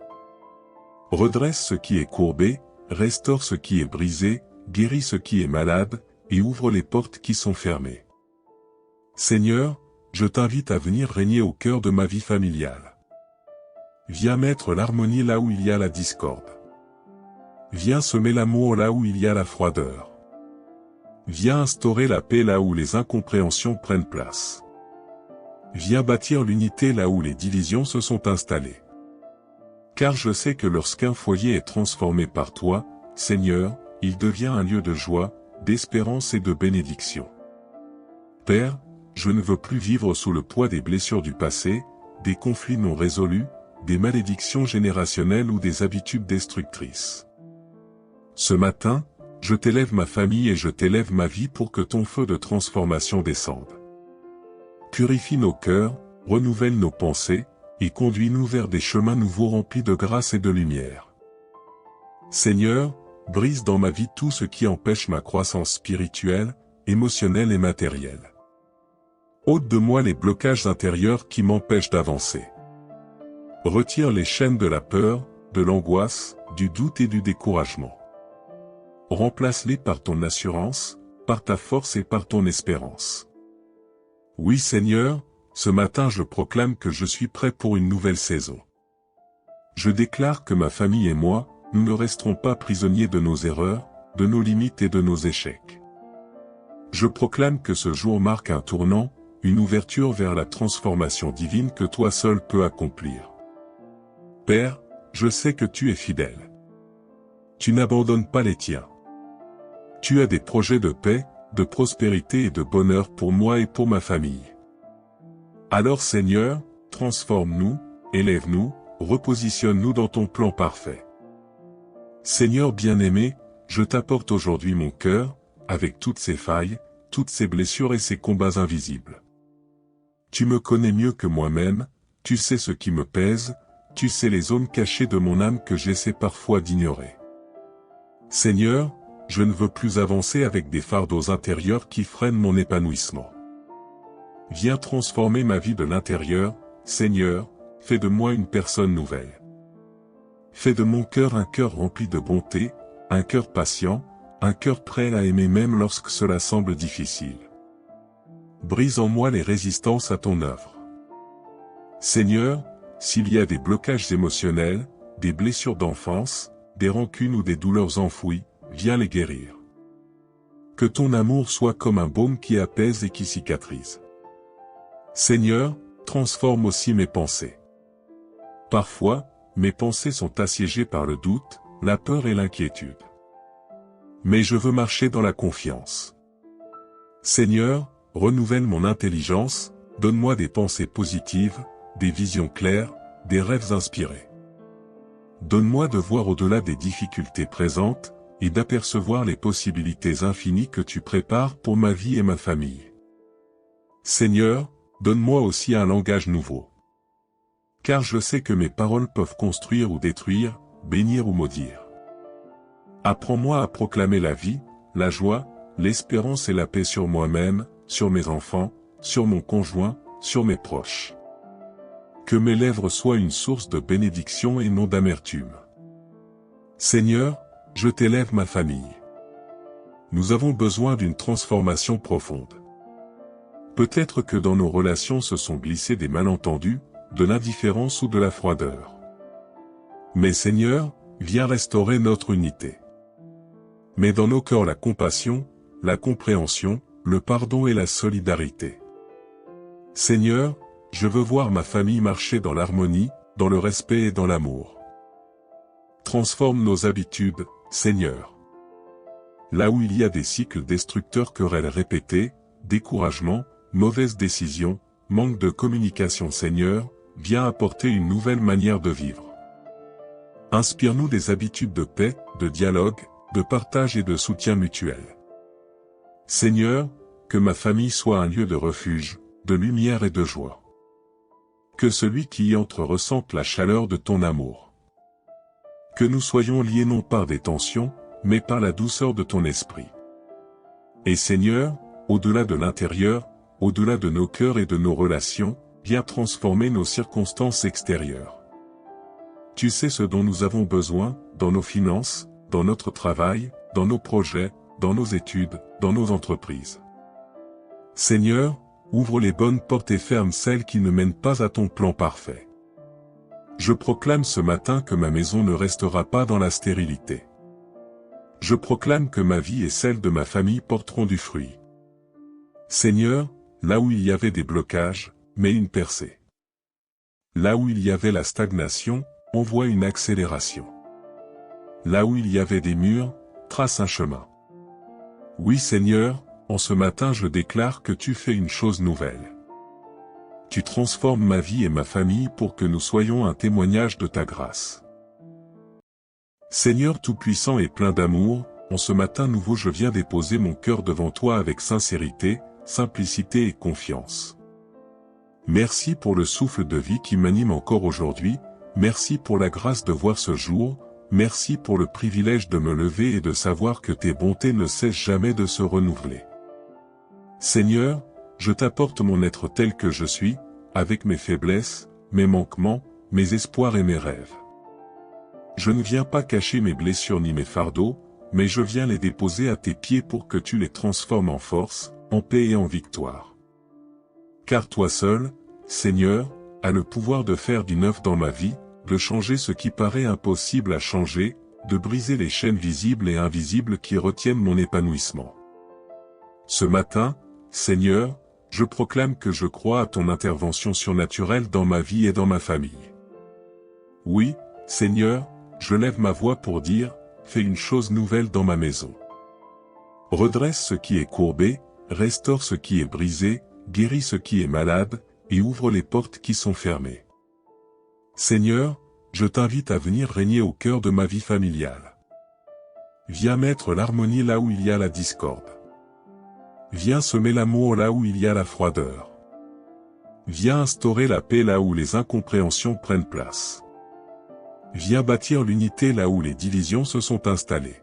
Redresse ce qui est courbé, restaure ce qui est brisé, guéris ce qui est malade, et ouvre les portes qui sont fermées. Seigneur, je t'invite à venir régner au cœur de ma vie familiale. Viens mettre l'harmonie là où il y a la discorde. Viens semer l'amour là où il y a la froideur. Viens instaurer la paix là où les incompréhensions prennent place. Viens bâtir l'unité là où les divisions se sont installées. Car je sais que lorsqu'un foyer est transformé par toi, Seigneur, il devient un lieu de joie, d'espérance et de bénédiction. Père, je ne veux plus vivre sous le poids des blessures du passé, des conflits non résolus, des malédictions générationnelles ou des habitudes destructrices. Ce matin, je t'élève ma famille et je t'élève ma vie pour que ton feu de transformation descende. Purifie nos cœurs, renouvelle nos pensées, et conduis-nous vers des chemins nouveaux remplis de grâce et de lumière. Seigneur, brise dans ma vie tout ce qui empêche ma croissance spirituelle, émotionnelle et matérielle. Ôte de moi les blocages intérieurs qui m'empêchent d'avancer. Retire les chaînes de la peur, de l'angoisse, du doute et du découragement. Remplace-les par ton assurance, par ta force et par ton espérance. Oui Seigneur, ce matin je proclame que je suis prêt pour une nouvelle saison. Je déclare que ma famille et moi, nous ne resterons pas prisonniers de nos erreurs, de nos limites et de nos échecs. Je proclame que ce jour marque un tournant, une ouverture vers la transformation divine que toi seul peux accomplir. Père, je sais que tu es fidèle. Tu n'abandonnes pas les tiens. Tu as des projets de paix, de prospérité et de bonheur pour moi et pour ma famille. Alors Seigneur, transforme-nous, élève-nous, repositionne-nous dans ton plan parfait. Seigneur bien-aimé, je t'apporte aujourd'hui mon cœur, avec toutes ses failles, toutes ses blessures et ses combats invisibles. Tu me connais mieux que moi-même, tu sais ce qui me pèse, tu sais les zones cachées de mon âme que j'essaie parfois d'ignorer. Seigneur, je ne veux plus avancer avec des fardeaux intérieurs qui freinent mon épanouissement. Viens transformer ma vie de l'intérieur, Seigneur, fais de moi une personne nouvelle. Fais de mon cœur un cœur rempli de bonté, un cœur patient, un cœur prêt à aimer même lorsque cela semble difficile. Brise en moi les résistances à ton œuvre. Seigneur, s'il y a des blocages émotionnels, des blessures d'enfance, des rancunes ou des douleurs enfouies, viens les guérir. Que ton amour soit comme un baume qui apaise et qui cicatrise. Seigneur, transforme aussi mes pensées. Parfois, mes pensées sont assiégées par le doute, la peur et l'inquiétude. Mais je veux marcher dans la confiance. Seigneur, renouvelle mon intelligence, donne-moi des pensées positives, des visions claires, des rêves inspirés. Donne-moi de voir au-delà des difficultés présentes, et d'apercevoir les possibilités infinies que tu prépares pour ma vie et ma famille. Seigneur, donne-moi aussi un langage nouveau. Car je sais que mes paroles peuvent construire ou détruire, bénir ou maudire. Apprends-moi à proclamer la vie, la joie, l'espérance et la paix sur moi-même, sur mes enfants, sur mon conjoint, sur mes proches. Que mes lèvres soient une source de bénédiction et non d'amertume. Seigneur, je t'élève ma famille. Nous avons besoin d'une transformation profonde. Peut-être que dans nos relations se sont glissés des malentendus, de l'indifférence ou de la froideur. Mais Seigneur, viens restaurer notre unité. Mets dans nos cœurs la compassion, la compréhension, le pardon et la solidarité. Seigneur, je veux voir ma famille marcher dans l'harmonie, dans le respect et dans l'amour. Transforme nos habitudes, Seigneur. Là où il y a des cycles destructeurs, querelles répétées, découragement, mauvaises décisions, manque de communication, Seigneur, viens apporter une nouvelle manière de vivre. Inspire-nous des habitudes de paix, de dialogue, de partage et de soutien mutuel. Seigneur, que ma famille soit un lieu de refuge, de lumière et de joie. Que celui qui y entre ressente la chaleur de ton amour. Que nous soyons liés non par des tensions, mais par la douceur de ton esprit. Et Seigneur, au-delà de l'intérieur, au-delà de nos cœurs et de nos relations, viens transformer nos circonstances extérieures. Tu sais ce dont nous avons besoin, dans nos finances, dans notre travail, dans nos projets, dans nos études, dans nos entreprises. Seigneur, ouvre les bonnes portes et ferme celles qui ne mènent pas à ton plan parfait. Je proclame ce matin que ma maison ne restera pas dans la stérilité. Je proclame que ma vie et celle de ma famille porteront du fruit. Seigneur, là où il y avait des blocages, mets une percée. Là où il y avait la stagnation, envoie une accélération. Là où il y avait des murs, trace un chemin. Oui Seigneur, en ce matin je déclare que tu fais une chose nouvelle. Tu transformes ma vie et ma famille pour que nous soyons un témoignage de ta grâce. Seigneur Tout-Puissant et plein d'amour, en ce matin nouveau je viens déposer mon cœur devant toi avec sincérité, simplicité et confiance. Merci pour le souffle de vie qui m'anime encore aujourd'hui, merci pour la grâce de voir ce jour, merci pour le privilège de me lever et de savoir que tes bontés ne cessent jamais de se renouveler. Seigneur, je t'apporte mon être tel que je suis, avec mes faiblesses, mes manquements, mes espoirs et mes rêves. Je ne viens pas cacher mes blessures ni mes fardeaux, mais je viens les déposer à tes pieds pour que tu les transformes en force, en paix et en victoire. Car toi seul, Seigneur, as le pouvoir de faire du neuf dans ma vie, de changer ce qui paraît impossible à changer, de briser les chaînes visibles et invisibles qui retiennent mon épanouissement. Ce matin, Seigneur, je proclame que je crois à ton intervention surnaturelle dans ma vie et dans ma famille. Oui, Seigneur, je lève ma voix pour dire, fais une chose nouvelle dans ma maison. Redresse ce qui est courbé, restaure ce qui est brisé, guéris ce qui est malade, et ouvre les portes qui sont fermées. Seigneur, je t'invite à venir régner au cœur de ma vie familiale. Viens mettre l'harmonie là où il y a la discorde. Viens semer l'amour là où il y a la froideur. Viens instaurer la paix là où les incompréhensions prennent place. Viens bâtir l'unité là où les divisions se sont installées.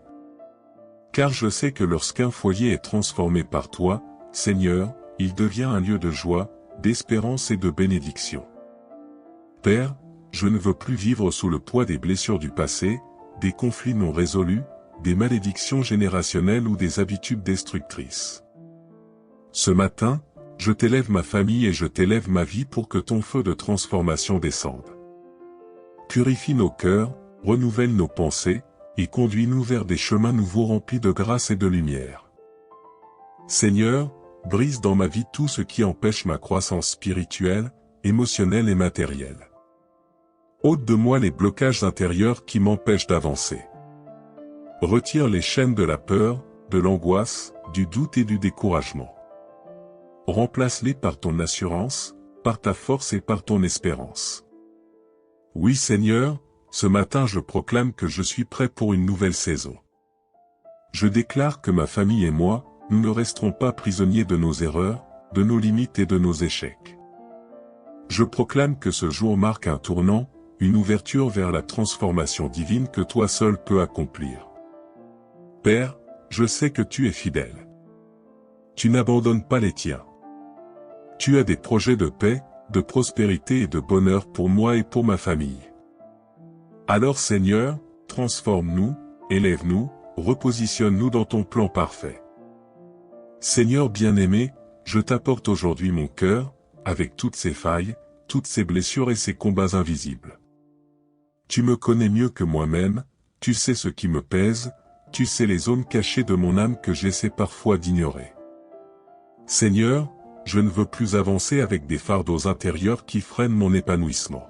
Car je sais que lorsqu'un foyer est transformé par toi, Seigneur, il devient un lieu de joie, d'espérance et de bénédiction. Père, je ne veux plus vivre sous le poids des blessures du passé, des conflits non résolus, des malédictions générationnelles ou des habitudes destructrices. Ce matin, je t'élève ma famille et je t'élève ma vie pour que ton feu de transformation descende. Purifie nos cœurs, renouvelle nos pensées, et conduis-nous vers des chemins nouveaux remplis de grâce et de lumière. Seigneur, brise dans ma vie tout ce qui empêche ma croissance spirituelle, émotionnelle et matérielle. Ôte de moi les blocages intérieurs qui m'empêchent d'avancer. Retire les chaînes de la peur, de l'angoisse, du doute et du découragement. Remplace-les par ton assurance, par ta force et par ton espérance. Oui Seigneur, ce matin je proclame que je suis prêt pour une nouvelle saison. Je déclare que ma famille et moi, nous ne resterons pas prisonniers de nos erreurs, de nos limites et de nos échecs. Je proclame que ce jour marque un tournant, une ouverture vers la transformation divine que toi seul peux accomplir. Père, je sais que tu es fidèle. Tu n'abandonnes pas les tiens. Tu as des projets de paix, de prospérité et de bonheur pour moi et pour ma famille. Alors Seigneur, transforme-nous, élève-nous, repositionne-nous dans ton plan parfait. Seigneur bien-aimé, je t'apporte aujourd'hui mon cœur, avec toutes ses failles, toutes ses blessures et ses combats invisibles. Tu me connais mieux que moi-même, tu sais ce qui me pèse, tu sais les zones cachées de mon âme que j'essaie parfois d'ignorer. Seigneur, je ne veux plus avancer avec des fardeaux intérieurs qui freinent mon épanouissement.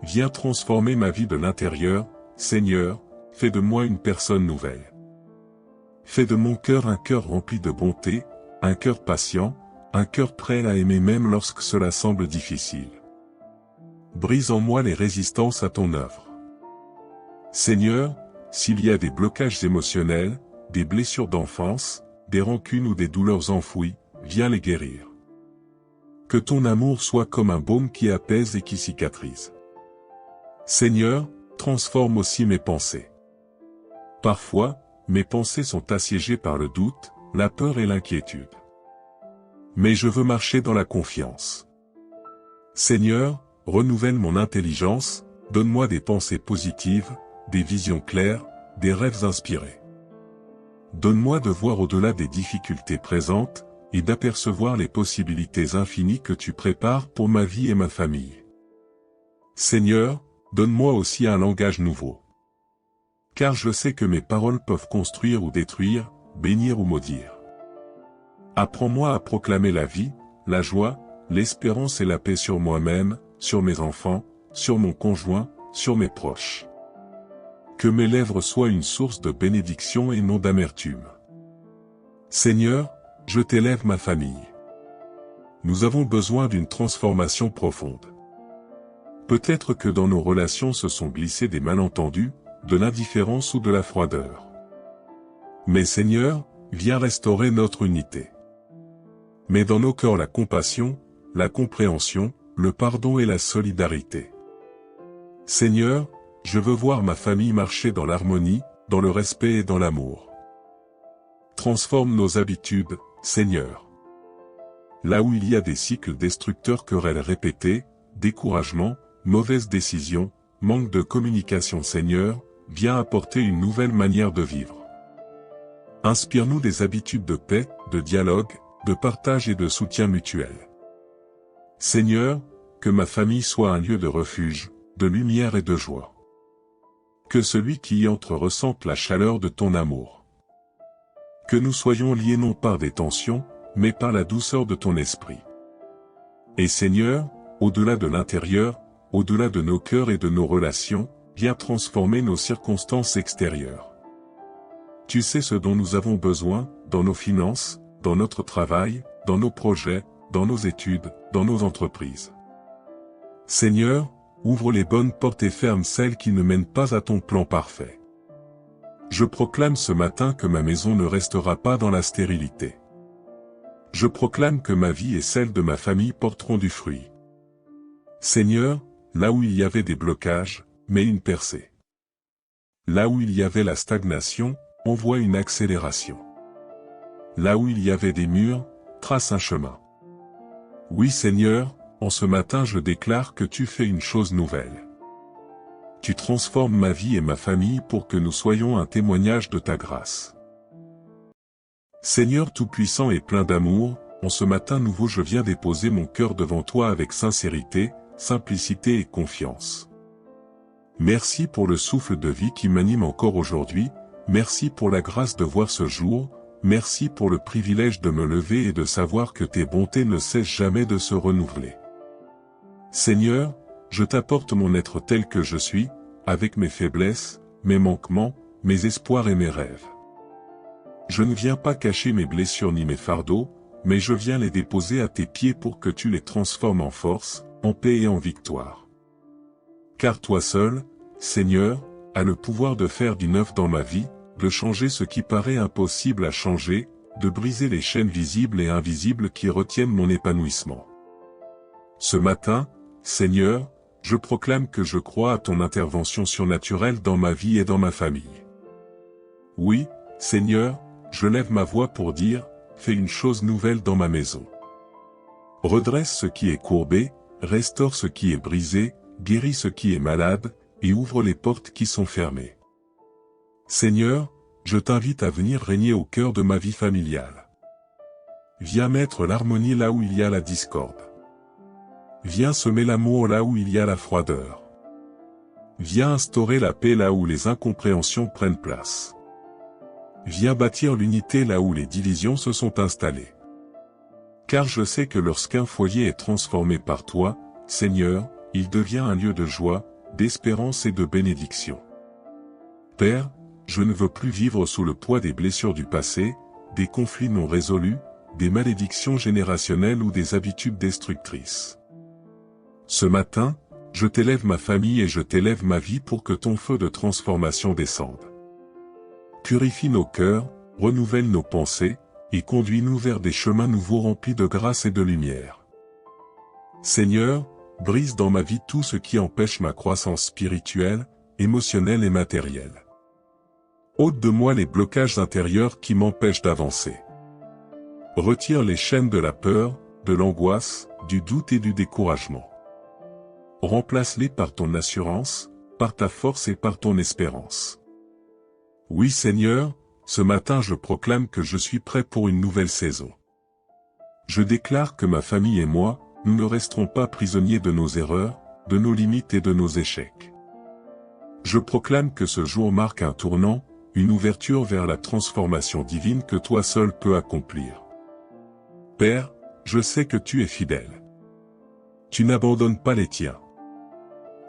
Viens transformer ma vie de l'intérieur, Seigneur, fais de moi une personne nouvelle. Fais de mon cœur un cœur rempli de bonté, un cœur patient, un cœur prêt à aimer même lorsque cela semble difficile. Brise en moi les résistances à ton œuvre. Seigneur, s'il y a des blocages émotionnels, des blessures d'enfance, des rancunes ou des douleurs enfouies, viens les guérir. Que ton amour soit comme un baume qui apaise et qui cicatrise. Seigneur, transforme aussi mes pensées. Parfois, mes pensées sont assiégées par le doute, la peur et l'inquiétude. Mais je veux marcher dans la confiance. Seigneur, renouvelle mon intelligence, donne-moi des pensées positives, des visions claires, des rêves inspirés. Donne-moi de voir au-delà des difficultés présentes, et d'apercevoir les possibilités infinies que tu prépares pour ma vie et ma famille. Seigneur, donne-moi aussi un langage nouveau. Car je sais que mes paroles peuvent construire ou détruire, bénir ou maudire. Apprends-moi à proclamer la vie, la joie, l'espérance et la paix sur moi-même, sur mes enfants, sur mon conjoint, sur mes proches. Que mes lèvres soient une source de bénédiction et non d'amertume. Seigneur, je t'élève ma famille. Nous avons besoin d'une transformation profonde. Peut-être que dans nos relations se sont glissés des malentendus, de l'indifférence ou de la froideur. Mais Seigneur, viens restaurer notre unité. Mets dans nos cœurs la compassion, la compréhension, le pardon et la solidarité. Seigneur, je veux voir ma famille marcher dans l'harmonie, dans le respect et dans l'amour. Transforme nos habitudes, Seigneur. Là où il y a des cycles destructeurs, querelles répétées, découragement, mauvaises décisions, manque de communication, Seigneur, viens apporter une nouvelle manière de vivre. Inspire-nous des habitudes de paix, de dialogue, de partage et de soutien mutuel. Seigneur, que ma famille soit un lieu de refuge, de lumière et de joie. Que celui qui y entre ressente la chaleur de ton amour. Que nous soyons liés non par des tensions, mais par la douceur de ton esprit. Et Seigneur, au-delà de l'intérieur, au-delà de nos cœurs et de nos relations, viens transformer nos circonstances extérieures. Tu sais ce dont nous avons besoin, dans nos finances, dans notre travail, dans nos projets, dans nos études, dans nos entreprises. Seigneur, ouvre les bonnes portes et ferme celles qui ne mènent pas à ton plan parfait. Je proclame ce matin que ma maison ne restera pas dans la stérilité. Je proclame que ma vie et celle de ma famille porteront du fruit. Seigneur, là où il y avait des blocages, mets une percée. Là où il y avait la stagnation, envoie une accélération. Là où il y avait des murs, trace un chemin. Oui Seigneur, en ce matin je déclare que tu fais une chose nouvelle. Tu transformes ma vie et ma famille pour que nous soyons un témoignage de ta grâce. Seigneur Tout-Puissant et plein d'amour, en ce matin nouveau je viens déposer mon cœur devant toi avec sincérité, simplicité et confiance. Merci pour le souffle de vie qui m'anime encore aujourd'hui, merci pour la grâce de voir ce jour, merci pour le privilège de me lever et de savoir que tes bontés ne cessent jamais de se renouveler. Seigneur, je t'apporte mon être tel que je suis, avec mes faiblesses, mes manquements, mes espoirs et mes rêves. Je ne viens pas cacher mes blessures ni mes fardeaux, mais je viens les déposer à tes pieds pour que tu les transformes en force, en paix et en victoire. Car toi seul, Seigneur, as le pouvoir de faire du neuf dans ma vie, de changer ce qui paraît impossible à changer, de briser les chaînes visibles et invisibles qui retiennent mon épanouissement. Ce matin, Seigneur, je proclame que je crois à ton intervention surnaturelle dans ma vie et dans ma famille. Oui, Seigneur, je lève ma voix pour dire, fais une chose nouvelle dans ma maison. Redresse ce qui est courbé, restaure ce qui est brisé, guéris ce qui est malade, et ouvre les portes qui sont fermées. Seigneur, je t'invite à venir régner au cœur de ma vie familiale. Viens mettre l'harmonie là où il y a la discorde. Viens semer l'amour là où il y a la froideur. Viens instaurer la paix là où les incompréhensions prennent place. Viens bâtir l'unité là où les divisions se sont installées. Car je sais que lorsqu'un foyer est transformé par toi, Seigneur, il devient un lieu de joie, d'espérance et de bénédiction. Père, je ne veux plus vivre sous le poids des blessures du passé, des conflits non résolus, des malédictions générationnelles ou des habitudes destructrices. Ce matin, je t'élève ma famille et je t'élève ma vie pour que ton feu de transformation descende. Purifie nos cœurs, renouvelle nos pensées, et conduis-nous vers des chemins nouveaux remplis de grâce et de lumière. Seigneur, brise dans ma vie tout ce qui empêche ma croissance spirituelle, émotionnelle et matérielle. Ôte de moi les blocages intérieurs qui m'empêchent d'avancer. Retire les chaînes de la peur, de l'angoisse, du doute et du découragement. Remplace-les par ton assurance, par ta force et par ton espérance. Oui Seigneur, ce matin je proclame que je suis prêt pour une nouvelle saison. Je déclare que ma famille et moi, nous ne resterons pas prisonniers de nos erreurs, de nos limites et de nos échecs. Je proclame que ce jour marque un tournant, une ouverture vers la transformation divine que toi seul peux accomplir. Père, je sais que tu es fidèle. Tu n'abandonnes pas les tiens.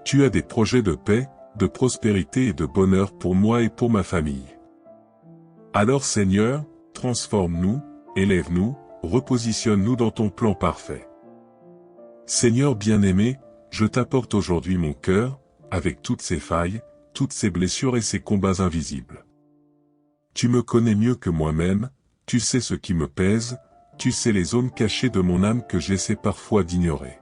Tu as des projets de paix, de prospérité et de bonheur pour moi et pour ma famille. Alors Seigneur, transforme-nous, élève-nous, repositionne-nous dans ton plan parfait. Seigneur bien-aimé, je t'apporte aujourd'hui mon cœur, avec toutes ses failles, toutes ses blessures et ses combats invisibles. Tu me connais mieux que moi-même, tu sais ce qui me pèse, tu sais les zones cachées de mon âme que j'essaie parfois d'ignorer.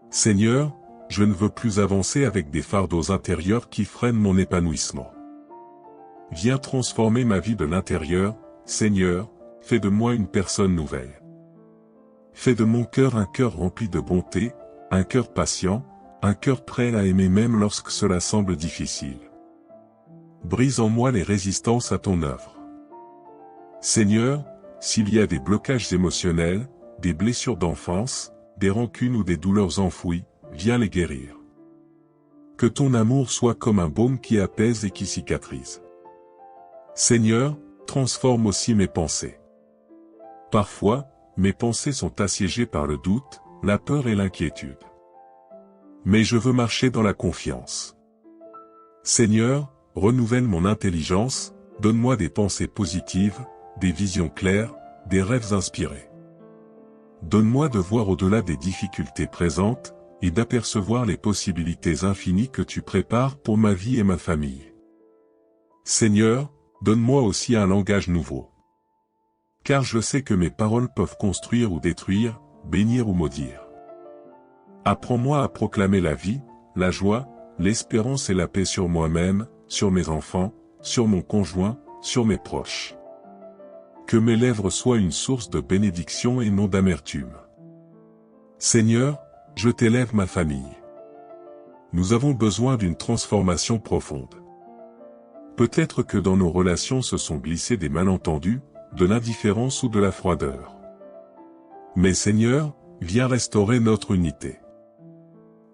Seigneur, je ne veux plus avancer avec des fardeaux intérieurs qui freinent mon épanouissement. Viens transformer ma vie de l'intérieur, Seigneur, fais de moi une personne nouvelle. Fais de mon cœur un cœur rempli de bonté, un cœur patient, un cœur prêt à aimer même lorsque cela semble difficile. Brise en moi les résistances à ton œuvre. Seigneur, s'il y a des blocages émotionnels, des blessures d'enfance, des rancunes ou des douleurs enfouies, viens les guérir. Que ton amour soit comme un baume qui apaise et qui cicatrise. Seigneur, transforme aussi mes pensées. Parfois, mes pensées sont assiégées par le doute, la peur et l'inquiétude. Mais je veux marcher dans la confiance. Seigneur, renouvelle mon intelligence, donne-moi des pensées positives, des visions claires, des rêves inspirés. Donne-moi de voir au-delà des difficultés présentes, et d'apercevoir les possibilités infinies que tu prépares pour ma vie et ma famille. Seigneur, donne-moi aussi un langage nouveau. Car je sais que mes paroles peuvent construire ou détruire, bénir ou maudire. Apprends-moi à proclamer la vie, la joie, l'espérance et la paix sur moi-même, sur mes enfants, sur mon conjoint, sur mes proches. Que mes lèvres soient une source de bénédiction et non d'amertume. Seigneur, je t'élève ma famille. Nous avons besoin d'une transformation profonde. Peut-être que dans nos relations se sont glissés des malentendus, de l'indifférence ou de la froideur. Mais Seigneur, viens restaurer notre unité.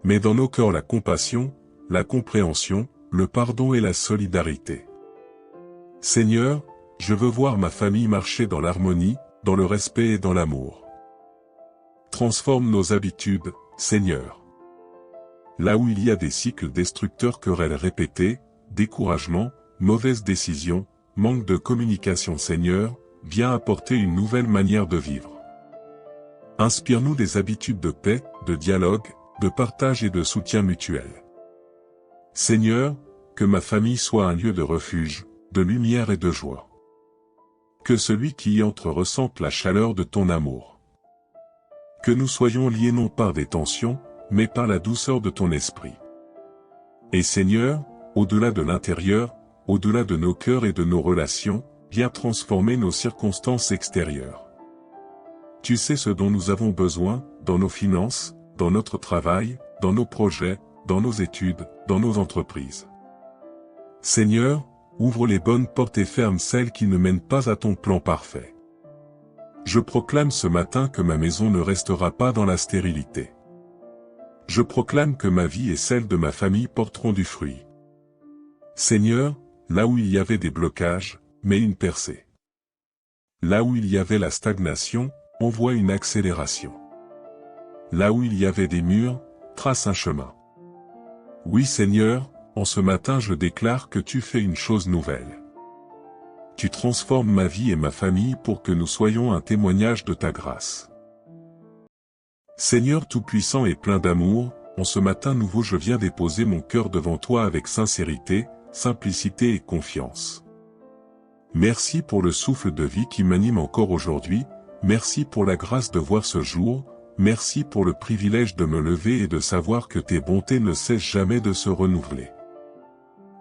Mets dans nos cœurs la compassion, la compréhension, le pardon et la solidarité. Seigneur, je veux voir ma famille marcher dans l'harmonie, dans le respect et dans l'amour. Transforme nos habitudes, Seigneur. Là où il y a des cycles destructeurs, querelles répétées, découragement, mauvaises décisions, manque de communication, Seigneur, viens apporter une nouvelle manière de vivre. Inspire-nous des habitudes de paix, de dialogue, de partage et de soutien mutuel. Seigneur, que ma famille soit un lieu de refuge, de lumière et de joie. Que celui qui y entre ressente la chaleur de ton amour. Que nous soyons liés non par des tensions, mais par la douceur de ton esprit. Et Seigneur, au-delà de l'intérieur, au-delà de nos cœurs et de nos relations, viens transformer nos circonstances extérieures. Tu sais ce dont nous avons besoin, dans nos finances, dans notre travail, dans nos projets, dans nos études, dans nos entreprises. Seigneur, ouvre les bonnes portes et ferme celles qui ne mènent pas à ton plan parfait. Je proclame ce matin que ma maison ne restera pas dans la stérilité. Je proclame que ma vie et celle de ma famille porteront du fruit. Seigneur, là où il y avait des blocages, mets une percée. Là où il y avait la stagnation, envoie une accélération. Là où il y avait des murs, trace un chemin. Oui Seigneur, en ce matin je déclare que tu fais une chose nouvelle. Tu transformes ma vie et ma famille pour que nous soyons un témoignage de ta grâce. Seigneur Tout-Puissant et plein d'amour, en ce matin nouveau je viens déposer mon cœur devant toi avec sincérité, simplicité et confiance. Merci pour le souffle de vie qui m'anime encore aujourd'hui, merci pour la grâce de voir ce jour, merci pour le privilège de me lever et de savoir que tes bontés ne cessent jamais de se renouveler.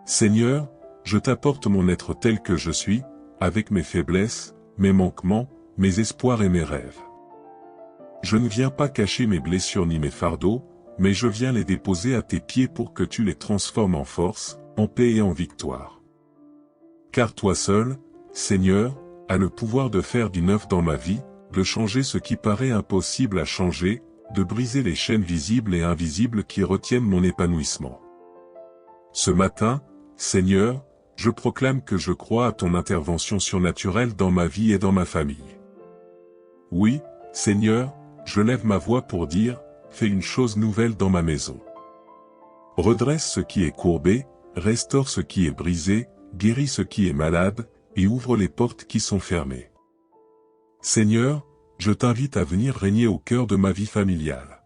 Seigneur, je t'apporte mon être tel que je suis, avec mes faiblesses, mes manquements, mes espoirs et mes rêves. Je ne viens pas cacher mes blessures ni mes fardeaux, mais je viens les déposer à tes pieds pour que tu les transformes en force, en paix et en victoire. Car toi seul, Seigneur, as le pouvoir de faire du neuf dans ma vie, de changer ce qui paraît impossible à changer, de briser les chaînes visibles et invisibles qui retiennent mon épanouissement. Ce matin, Seigneur, je proclame que je crois à ton intervention surnaturelle dans ma vie et dans ma famille. Oui, Seigneur, je lève ma voix pour dire, fais une chose nouvelle dans ma maison. Redresse ce qui est courbé, restaure ce qui est brisé, guéris ce qui est malade, et ouvre les portes qui sont fermées. Seigneur, je t'invite à venir régner au cœur de ma vie familiale.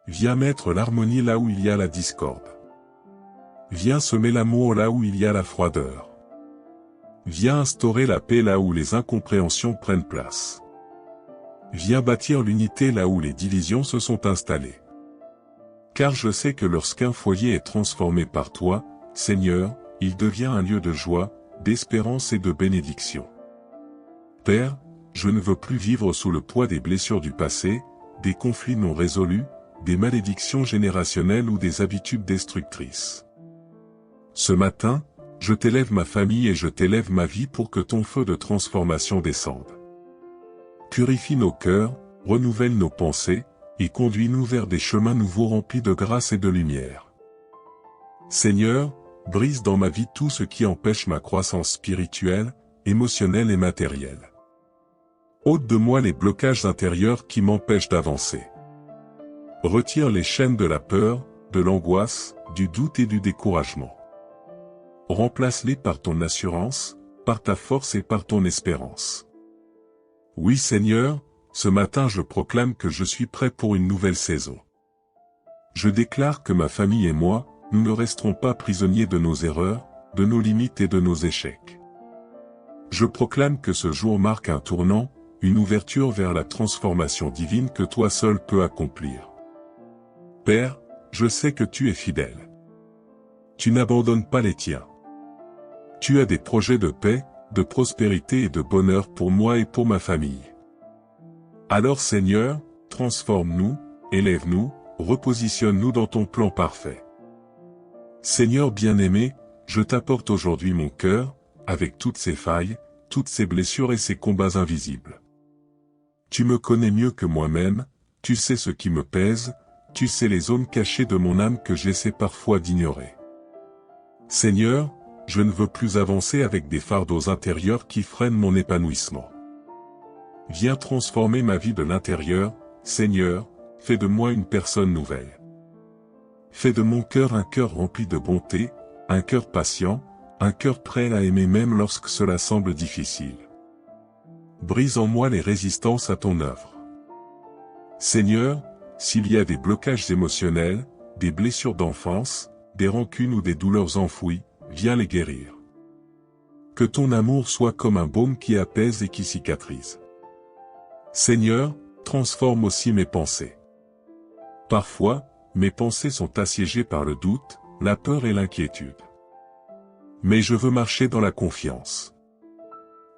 Viens mettre l'harmonie là où il y a la discorde. Viens semer l'amour là où il y a la froideur. Viens instaurer la paix là où les incompréhensions prennent place. Viens bâtir l'unité là où les divisions se sont installées. Car je sais que lorsqu'un foyer est transformé par toi, Seigneur, il devient un lieu de joie, d'espérance et de bénédiction. Père, je ne veux plus vivre sous le poids des blessures du passé, des conflits non résolus, des malédictions générationnelles ou des habitudes destructrices. Ce matin, je t'élève ma famille et je t'élève ma vie pour que ton feu de transformation descende. Purifie nos cœurs, renouvelle nos pensées, et conduis-nous vers des chemins nouveaux remplis de grâce et de lumière. Seigneur, brise dans ma vie tout ce qui empêche ma croissance spirituelle, émotionnelle et matérielle. Ôte de moi les blocages intérieurs qui m'empêchent d'avancer. Retire les chaînes de la peur, de l'angoisse, du doute et du découragement. Remplace-les par ton assurance, par ta force et par ton espérance. Oui Seigneur, ce matin je proclame que je suis prêt pour une nouvelle saison. Je déclare que ma famille et moi, nous ne resterons pas prisonniers de nos erreurs, de nos limites et de nos échecs. Je proclame que ce jour marque un tournant, une ouverture vers la transformation divine que toi seul peux accomplir. Père, je sais que tu es fidèle. Tu n'abandonnes pas les tiens. Tu as des projets de paix, de prospérité et de bonheur pour moi et pour ma famille. Alors Seigneur, transforme-nous, élève-nous, repositionne-nous dans ton plan parfait. Seigneur bien-aimé, je t'apporte aujourd'hui mon cœur, avec toutes ses failles, toutes ses blessures et ses combats invisibles. Tu me connais mieux que moi-même, tu sais ce qui me pèse, tu sais les zones cachées de mon âme que j'essaie parfois d'ignorer. Seigneur, je ne veux plus avancer avec des fardeaux intérieurs qui freinent mon épanouissement. Viens transformer ma vie de l'intérieur, Seigneur, fais de moi une personne nouvelle. Fais de mon cœur un cœur rempli de bonté, un cœur patient, un cœur prêt à aimer même lorsque cela semble difficile. Brise en moi les résistances à ton œuvre. Seigneur, s'il y a des blocages émotionnels, des blessures d'enfance, des rancunes ou des douleurs enfouies, viens les guérir. Que ton amour soit comme un baume qui apaise et qui cicatrise. Seigneur, transforme aussi mes pensées. Parfois, mes pensées sont assiégées par le doute, la peur et l'inquiétude. Mais je veux marcher dans la confiance.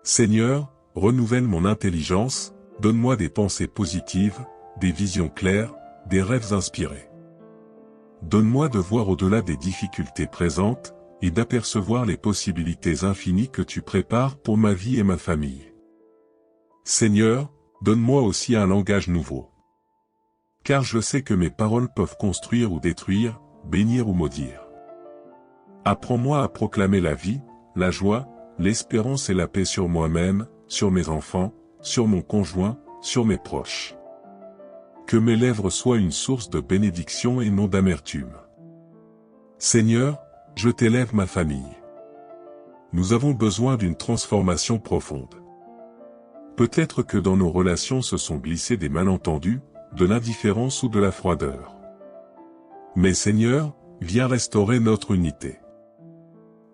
Seigneur, renouvelle mon intelligence, donne-moi des pensées positives, des visions claires, des rêves inspirés. Donne-moi de voir au-delà des difficultés présentes, et d'apercevoir les possibilités infinies que tu prépares pour ma vie et ma famille. Seigneur, donne-moi aussi un langage nouveau. Car je sais que mes paroles peuvent construire ou détruire, bénir ou maudire. Apprends-moi à proclamer la vie, la joie, l'espérance et la paix sur moi-même, sur mes enfants, sur mon conjoint, sur mes proches. Que mes lèvres soient une source de bénédiction et non d'amertume. Seigneur, je t'élève ma famille. Nous avons besoin d'une transformation profonde. Peut-être que dans nos relations se sont glissés des malentendus, de l'indifférence ou de la froideur. Mais Seigneur, viens restaurer notre unité.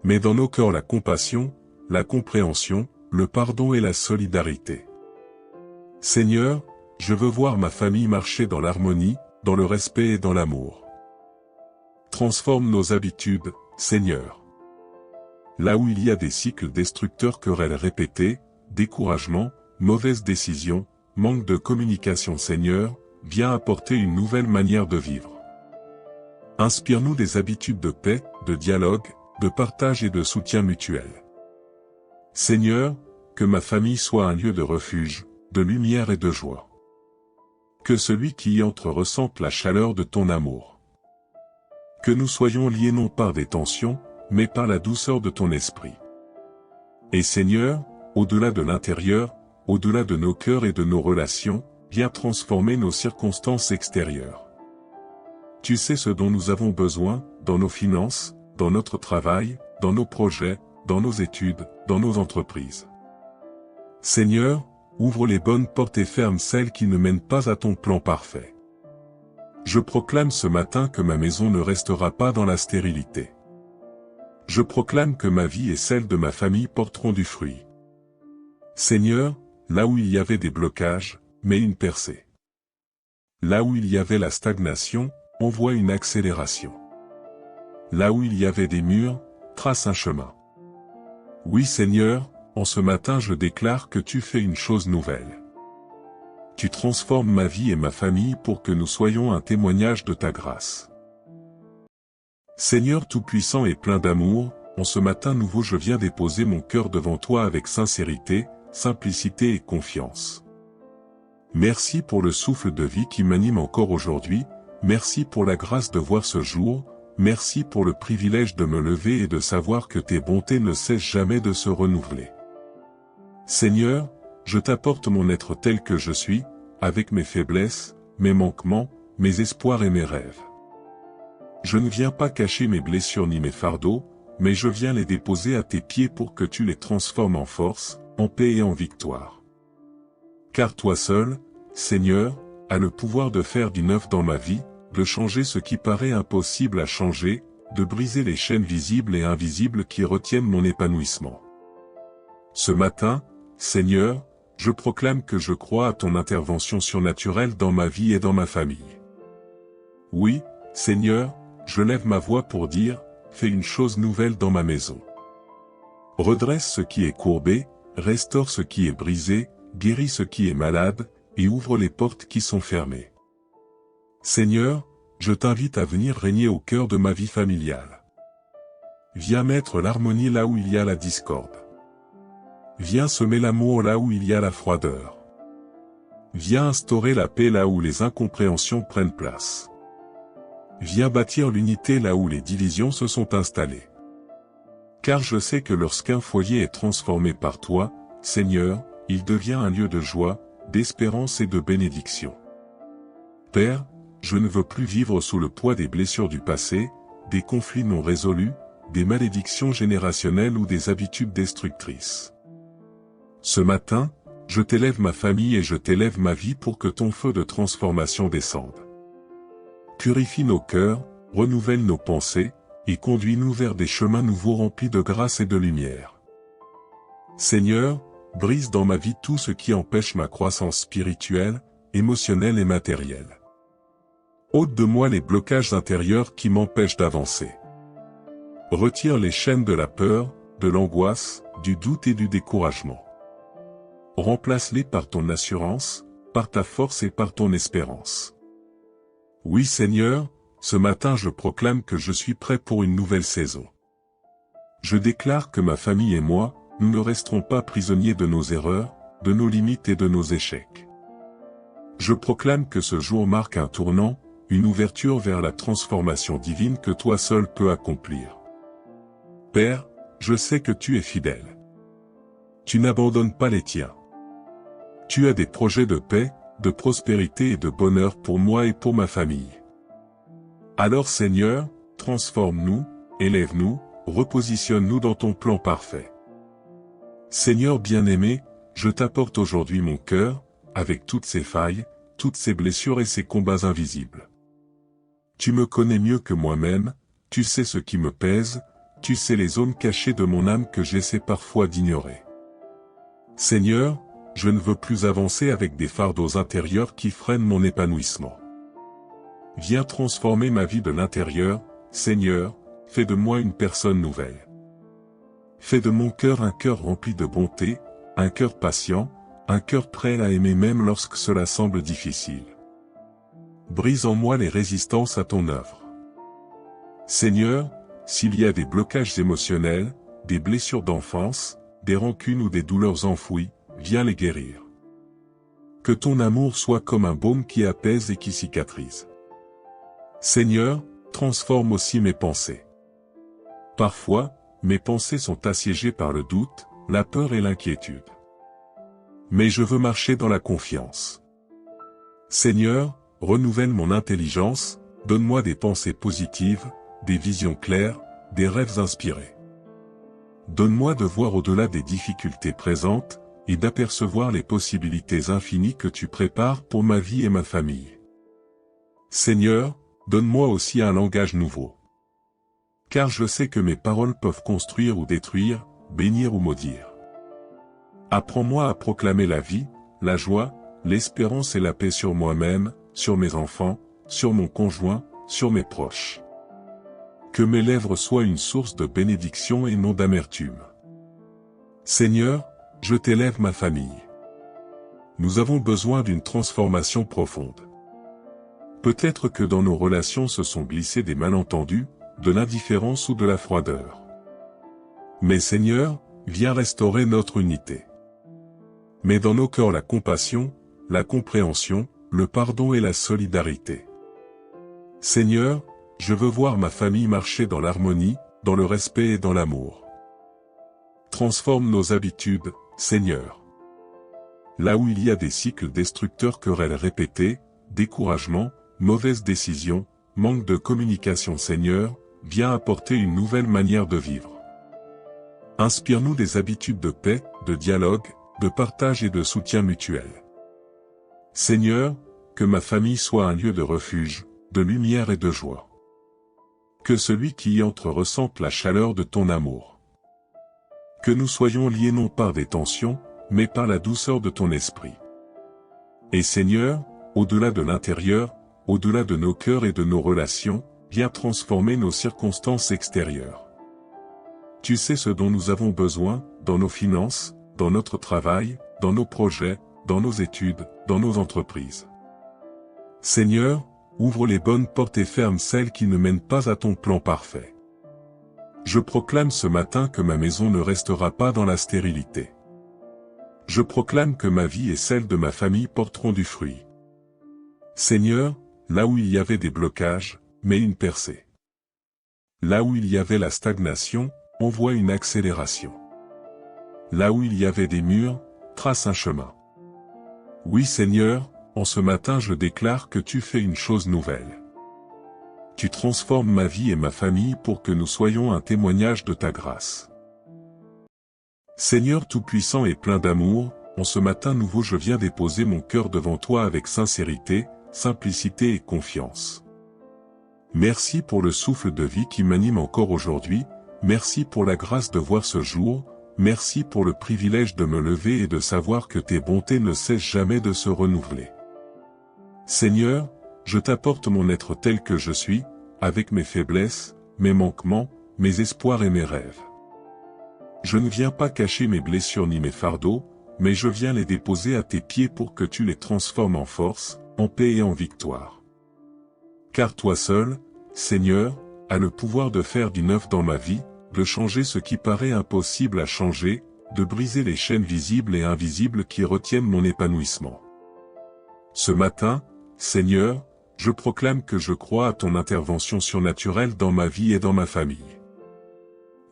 Mets dans nos cœurs la compassion, la compréhension, le pardon et la solidarité. Seigneur, je veux voir ma famille marcher dans l'harmonie, dans le respect et dans l'amour. Transforme nos habitudes, Seigneur. Là où il y a des cycles destructeurs, querelles répétées, découragement, mauvaises décisions, manque de communication, Seigneur, viens apporter une nouvelle manière de vivre. Inspire-nous des habitudes de paix, de dialogue, de partage et de soutien mutuel. Seigneur, que ma famille soit un lieu de refuge, de lumière et de joie. Que celui qui y entre ressente la chaleur de ton amour. Que nous soyons liés non par des tensions, mais par la douceur de ton esprit. Et Seigneur, au-delà de l'intérieur, au-delà de nos cœurs et de nos relations, viens transformer nos circonstances extérieures. Tu sais ce dont nous avons besoin, dans nos finances, dans notre travail, dans nos projets, dans nos études, dans nos entreprises. Seigneur, ouvre les bonnes portes et ferme celles qui ne mènent pas à ton plan parfait. Je proclame ce matin que ma maison ne restera pas dans la stérilité. Je proclame que ma vie et celle de ma famille porteront du fruit. Seigneur, là où il y avait des blocages, mets une percée. Là où il y avait la stagnation, envoie une accélération. Là où il y avait des murs, trace un chemin. Oui Seigneur, en ce matin je déclare que tu fais une chose nouvelle. Tu transformes ma vie et ma famille pour que nous soyons un témoignage de ta grâce. Seigneur Tout-Puissant et plein d'amour, en ce matin nouveau je viens déposer mon cœur devant toi avec sincérité, simplicité et confiance. Merci pour le souffle de vie qui m'anime encore aujourd'hui, merci pour la grâce de voir ce jour, merci pour le privilège de me lever et de savoir que tes bontés ne cessent jamais de se renouveler. Seigneur, je t'apporte mon être tel que je suis, avec mes faiblesses, mes manquements, mes espoirs et mes rêves. Je ne viens pas cacher mes blessures ni mes fardeaux, mais je viens les déposer à tes pieds pour que tu les transformes en force, en paix et en victoire. Car toi seul, Seigneur, as le pouvoir de faire du neuf dans ma vie, de changer ce qui paraît impossible à changer, de briser les chaînes visibles et invisibles qui retiennent mon épanouissement. Ce matin, Seigneur, je proclame que je crois à ton intervention surnaturelle dans ma vie et dans ma famille. Oui, Seigneur, je lève ma voix pour dire, fais une chose nouvelle dans ma maison. Redresse ce qui est courbé, restaure ce qui est brisé, guéris ce qui est malade, et ouvre les portes qui sont fermées. Seigneur, je t'invite à venir régner au cœur de ma vie familiale. Viens mettre l'harmonie là où il y a la discorde. Viens semer l'amour là où il y a la froideur. Viens instaurer la paix là où les incompréhensions prennent place. Viens bâtir l'unité là où les divisions se sont installées. Car je sais que lorsqu'un foyer est transformé par toi, Seigneur, il devient un lieu de joie, d'espérance et de bénédiction. Père, je ne veux plus vivre sous le poids des blessures du passé, des conflits non résolus, des malédictions générationnelles ou des habitudes destructrices. Ce matin, je t'élève ma famille et je t'élève ma vie pour que ton feu de transformation descende. Purifie nos cœurs, renouvelle nos pensées, et conduis-nous vers des chemins nouveaux remplis de grâce et de lumière. Seigneur, brise dans ma vie tout ce qui empêche ma croissance spirituelle, émotionnelle et matérielle. Ôte de moi les blocages intérieurs qui m'empêchent d'avancer. Retire les chaînes de la peur, de l'angoisse, du doute et du découragement. Remplace-les par ton assurance, par ta force et par ton espérance. Oui Seigneur, ce matin je proclame que je suis prêt pour une nouvelle saison. Je déclare que ma famille et moi, nous ne resterons pas prisonniers de nos erreurs, de nos limites et de nos échecs. Je proclame que ce jour marque un tournant, une ouverture vers la transformation divine que toi seul peux accomplir. Père, je sais que tu es fidèle. Tu n'abandonnes pas les tiens. Tu as des projets de paix, de prospérité et de bonheur pour moi et pour ma famille. Alors Seigneur, transforme-nous, élève-nous, repositionne-nous dans ton plan parfait. Seigneur bien-aimé, je t'apporte aujourd'hui mon cœur, avec toutes ses failles, toutes ses blessures et ses combats invisibles. Tu me connais mieux que moi-même, tu sais ce qui me pèse, tu sais les zones cachées de mon âme que j'essaie parfois d'ignorer. Seigneur, je ne veux plus avancer avec des fardeaux intérieurs qui freinent mon épanouissement. Viens transformer ma vie de l'intérieur, Seigneur, fais de moi une personne nouvelle. Fais de mon cœur un cœur rempli de bonté, un cœur patient, un cœur prêt à aimer même lorsque cela semble difficile. Brise en moi les résistances à ton œuvre. Seigneur, s'il y a des blocages émotionnels, des blessures d'enfance, des rancunes ou des douleurs enfouies, viens les guérir. Que ton amour soit comme un baume qui apaise et qui cicatrise. Seigneur, transforme aussi mes pensées. Parfois, mes pensées sont assiégées par le doute, la peur et l'inquiétude. Mais je veux marcher dans la confiance. Seigneur, renouvelle mon intelligence, donne-moi des pensées positives, des visions claires, des rêves inspirés. donne-moi de voir au-delà des difficultés présentes, et d'apercevoir les possibilités infinies que tu prépares pour ma vie et ma famille. Seigneur, donne-moi aussi un langage nouveau. Car je sais que mes paroles peuvent construire ou détruire, bénir ou maudire. Apprends-moi à proclamer la vie, la joie, l'espérance et la paix sur moi-même, sur mes enfants, sur mon conjoint, sur mes proches. Que mes lèvres soient une source de bénédiction et non d'amertume. Seigneur, je t'élève ma famille. Nous avons besoin d'une transformation profonde. Peut-être que dans nos relations se sont glissés des malentendus, de l'indifférence ou de la froideur. Mais Seigneur, viens restaurer notre unité. Mets dans nos cœurs la compassion, la compréhension, le pardon et la solidarité. Seigneur, je veux voir ma famille marcher dans l'harmonie, dans le respect et dans l'amour. Transforme nos habitudes, Seigneur. Là où il y a des cycles destructeurs, querelles répétées, découragement, mauvaises décisions, manque de communication, Seigneur, viens apporter une nouvelle manière de vivre. Inspire-nous des habitudes de paix, de dialogue, de partage et de soutien mutuel. Seigneur, que ma famille soit un lieu de refuge, de lumière et de joie. Que celui qui y entre ressente la chaleur de ton amour. Que nous soyons liés non par des tensions, mais par la douceur de ton esprit. Et Seigneur, au-delà de l'intérieur, au-delà de nos cœurs et de nos relations, viens transformer nos circonstances extérieures. Tu sais ce dont nous avons besoin, dans nos finances, dans notre travail, dans nos projets, dans nos études, dans nos entreprises. Seigneur, ouvre les bonnes portes et ferme celles qui ne mènent pas à ton plan parfait. Je proclame ce matin que ma maison ne restera pas dans la stérilité. Je proclame que ma vie et celle de ma famille porteront du fruit. Seigneur, là où il y avait des blocages, mets une percée. Là où il y avait la stagnation, envoie une accélération. Là où il y avait des murs, trace un chemin. Oui Seigneur, en ce matin je déclare que tu fais une chose nouvelle. Tu transformes ma vie et ma famille pour que nous soyons un témoignage de ta grâce. Seigneur Tout-Puissant et plein d'amour, en ce matin nouveau je viens déposer mon cœur devant toi avec sincérité, simplicité et confiance. Merci pour le souffle de vie qui m'anime encore aujourd'hui, merci pour la grâce de voir ce jour, merci pour le privilège de me lever et de savoir que tes bontés ne cessent jamais de se renouveler. Seigneur, je t'apporte mon être tel que je suis, avec mes faiblesses, mes manquements, mes espoirs et mes rêves. Je ne viens pas cacher mes blessures ni mes fardeaux, mais je viens les déposer à tes pieds pour que tu les transformes en force, en paix et en victoire. Car toi seul, Seigneur, as le pouvoir de faire du neuf dans ma vie, de changer ce qui paraît impossible à changer, de briser les chaînes visibles et invisibles qui retiennent mon épanouissement. Ce matin, Seigneur, je proclame que je crois à ton intervention surnaturelle dans ma vie et dans ma famille.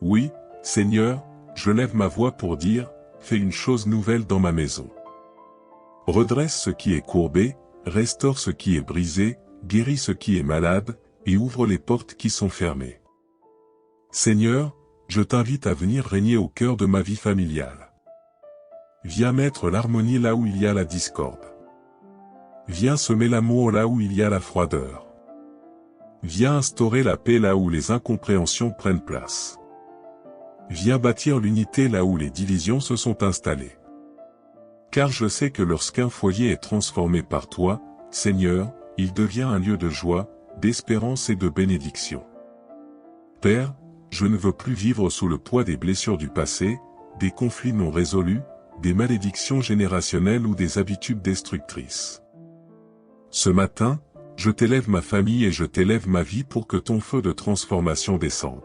Oui, Seigneur, je lève ma voix pour dire, fais une chose nouvelle dans ma maison. Redresse ce qui est courbé, restaure ce qui est brisé, guéris ce qui est malade, et ouvre les portes qui sont fermées. Seigneur, je t'invite à venir régner au cœur de ma vie familiale. Viens mettre l'harmonie là où il y a la discorde. Viens semer l'amour là où il y a la froideur. Viens instaurer la paix là où les incompréhensions prennent place. Viens bâtir l'unité là où les divisions se sont installées. Car je sais que lorsqu'un foyer est transformé par toi, Seigneur, il devient un lieu de joie, d'espérance et de bénédiction. Père, je ne veux plus vivre sous le poids des blessures du passé, des conflits non résolus, des malédictions générationnelles ou des habitudes destructrices. Ce matin, je t'élève ma famille et je t'élève ma vie pour que ton feu de transformation descende.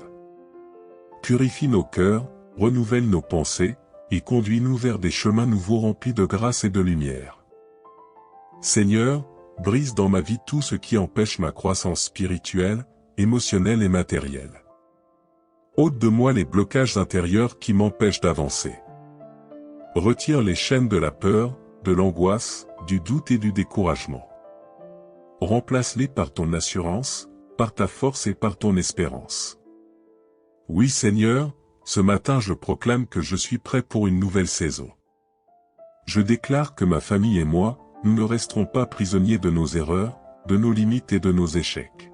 Purifie nos cœurs, renouvelle nos pensées, et conduis-nous vers des chemins nouveaux remplis de grâce et de lumière. Seigneur, brise dans ma vie tout ce qui empêche ma croissance spirituelle, émotionnelle et matérielle. Ôte de moi les blocages intérieurs qui m'empêchent d'avancer. Retire les chaînes de la peur, de l'angoisse, du doute et du découragement. Remplace-les par ton assurance, par ta force et par ton espérance. Oui Seigneur, ce matin je proclame que je suis prêt pour une nouvelle saison. Je déclare que ma famille et moi, nous ne resterons pas prisonniers de nos erreurs, de nos limites et de nos échecs.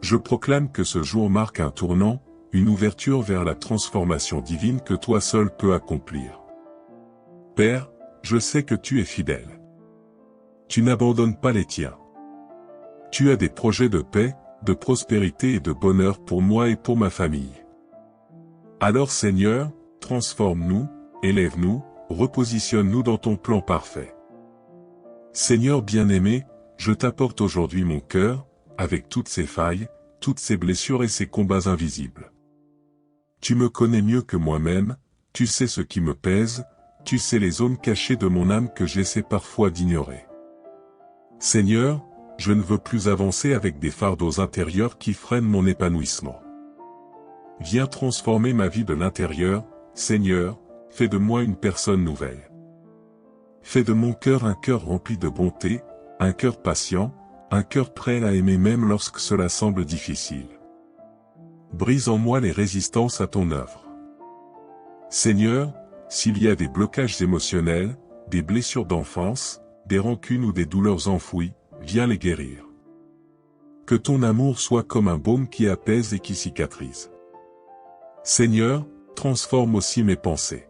Je proclame que ce jour marque un tournant, une ouverture vers la transformation divine que toi seul peux accomplir. Père, je sais que tu es fidèle. Tu n'abandonnes pas les tiens. Tu as des projets de paix, de prospérité et de bonheur pour moi et pour ma famille. Alors Seigneur, transforme-nous, élève-nous, repositionne-nous dans ton plan parfait. Seigneur bien-aimé, je t'apporte aujourd'hui mon cœur, avec toutes ses failles, toutes ses blessures et ses combats invisibles. Tu me connais mieux que moi-même, tu sais ce qui me pèse, tu sais les zones cachées de mon âme que j'essaie parfois d'ignorer. Seigneur, je ne veux plus avancer avec des fardeaux intérieurs qui freinent mon épanouissement. Viens transformer ma vie de l'intérieur, Seigneur, fais de moi une personne nouvelle. Fais de mon cœur un cœur rempli de bonté, un cœur patient, un cœur prêt à aimer même lorsque cela semble difficile. Brise en moi les résistances à ton œuvre. Seigneur, s'il y a des blocages émotionnels, des blessures d'enfance, des rancunes ou des douleurs enfouies, viens les guérir. Que ton amour soit comme un baume qui apaise et qui cicatrise. Seigneur, transforme aussi mes pensées.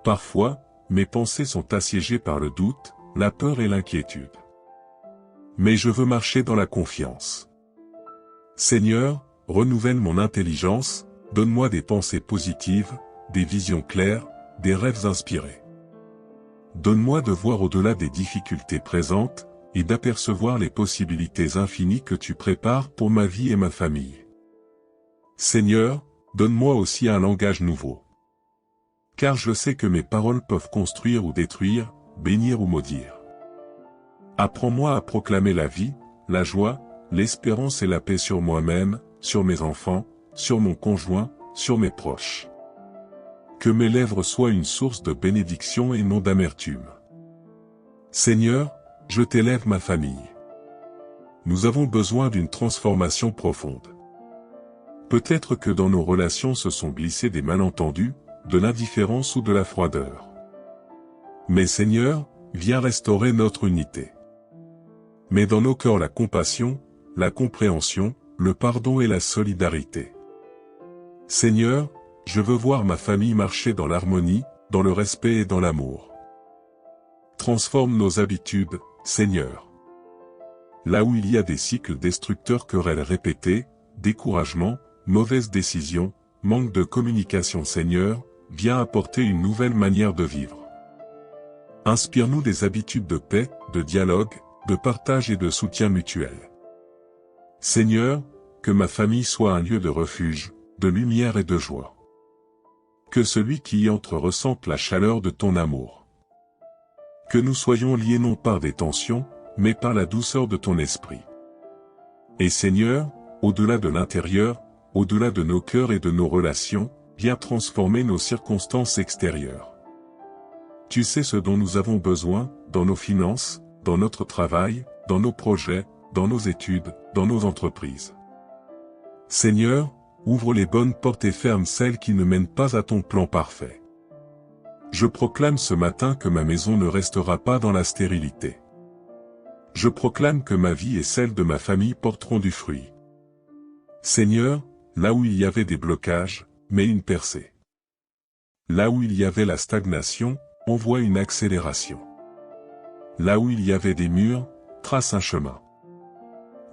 Parfois, mes pensées sont assiégées par le doute, la peur et l'inquiétude. Mais je veux marcher dans la confiance. Seigneur, renouvelle mon intelligence, donne-moi des pensées positives, des visions claires, des rêves inspirés. Donne-moi de voir au-delà des difficultés présentes, et d'apercevoir les possibilités infinies que tu prépares pour ma vie et ma famille. Seigneur, donne-moi aussi un langage nouveau. Car je sais que mes paroles peuvent construire ou détruire, bénir ou maudire. Apprends-moi à proclamer la vie, la joie, l'espérance et la paix sur moi-même, sur mes enfants, sur mon conjoint, sur mes proches. Que mes lèvres soient une source de bénédiction et non d'amertume. Seigneur, je t'élève ma famille. Nous avons besoin d'une transformation profonde. Peut-être que dans nos relations se sont glissés des malentendus, de l'indifférence ou de la froideur. Mais Seigneur, viens restaurer notre unité. Mets dans nos cœurs la compassion, la compréhension, le pardon et la solidarité. Seigneur, je veux voir ma famille marcher dans l'harmonie, dans le respect et dans l'amour. Transforme nos habitudes, Seigneur. Là où il y a des cycles destructeurs, querelles répétées, découragement, mauvaises décisions, manque de communication, Seigneur, viens apporter une nouvelle manière de vivre. Inspire-nous des habitudes de paix, de dialogue, de partage et de soutien mutuel. Seigneur, que ma famille soit un lieu de refuge, de lumière et de joie. Que celui qui y entre ressente la chaleur de ton amour. Que nous soyons liés non par des tensions, mais par la douceur de ton esprit. Et Seigneur, au-delà de l'intérieur, au-delà de nos cœurs et de nos relations, viens transformer nos circonstances extérieures. Tu sais ce dont nous avons besoin, dans nos finances, dans notre travail, dans nos projets, dans nos études, dans nos entreprises. Seigneur, ouvre les bonnes portes et ferme celles qui ne mènent pas à ton plan parfait. Je proclame ce matin que ma maison ne restera pas dans la stérilité. Je proclame que ma vie et celle de ma famille porteront du fruit. Seigneur, là où il y avait des blocages, mets une percée. Là où il y avait la stagnation, envoie une accélération. Là où il y avait des murs, trace un chemin.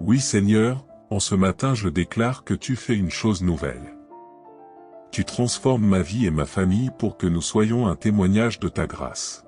Oui Seigneur, en ce matin je déclare que tu fais une chose nouvelle. Tu transformes ma vie et ma famille pour que nous soyons un témoignage de ta grâce.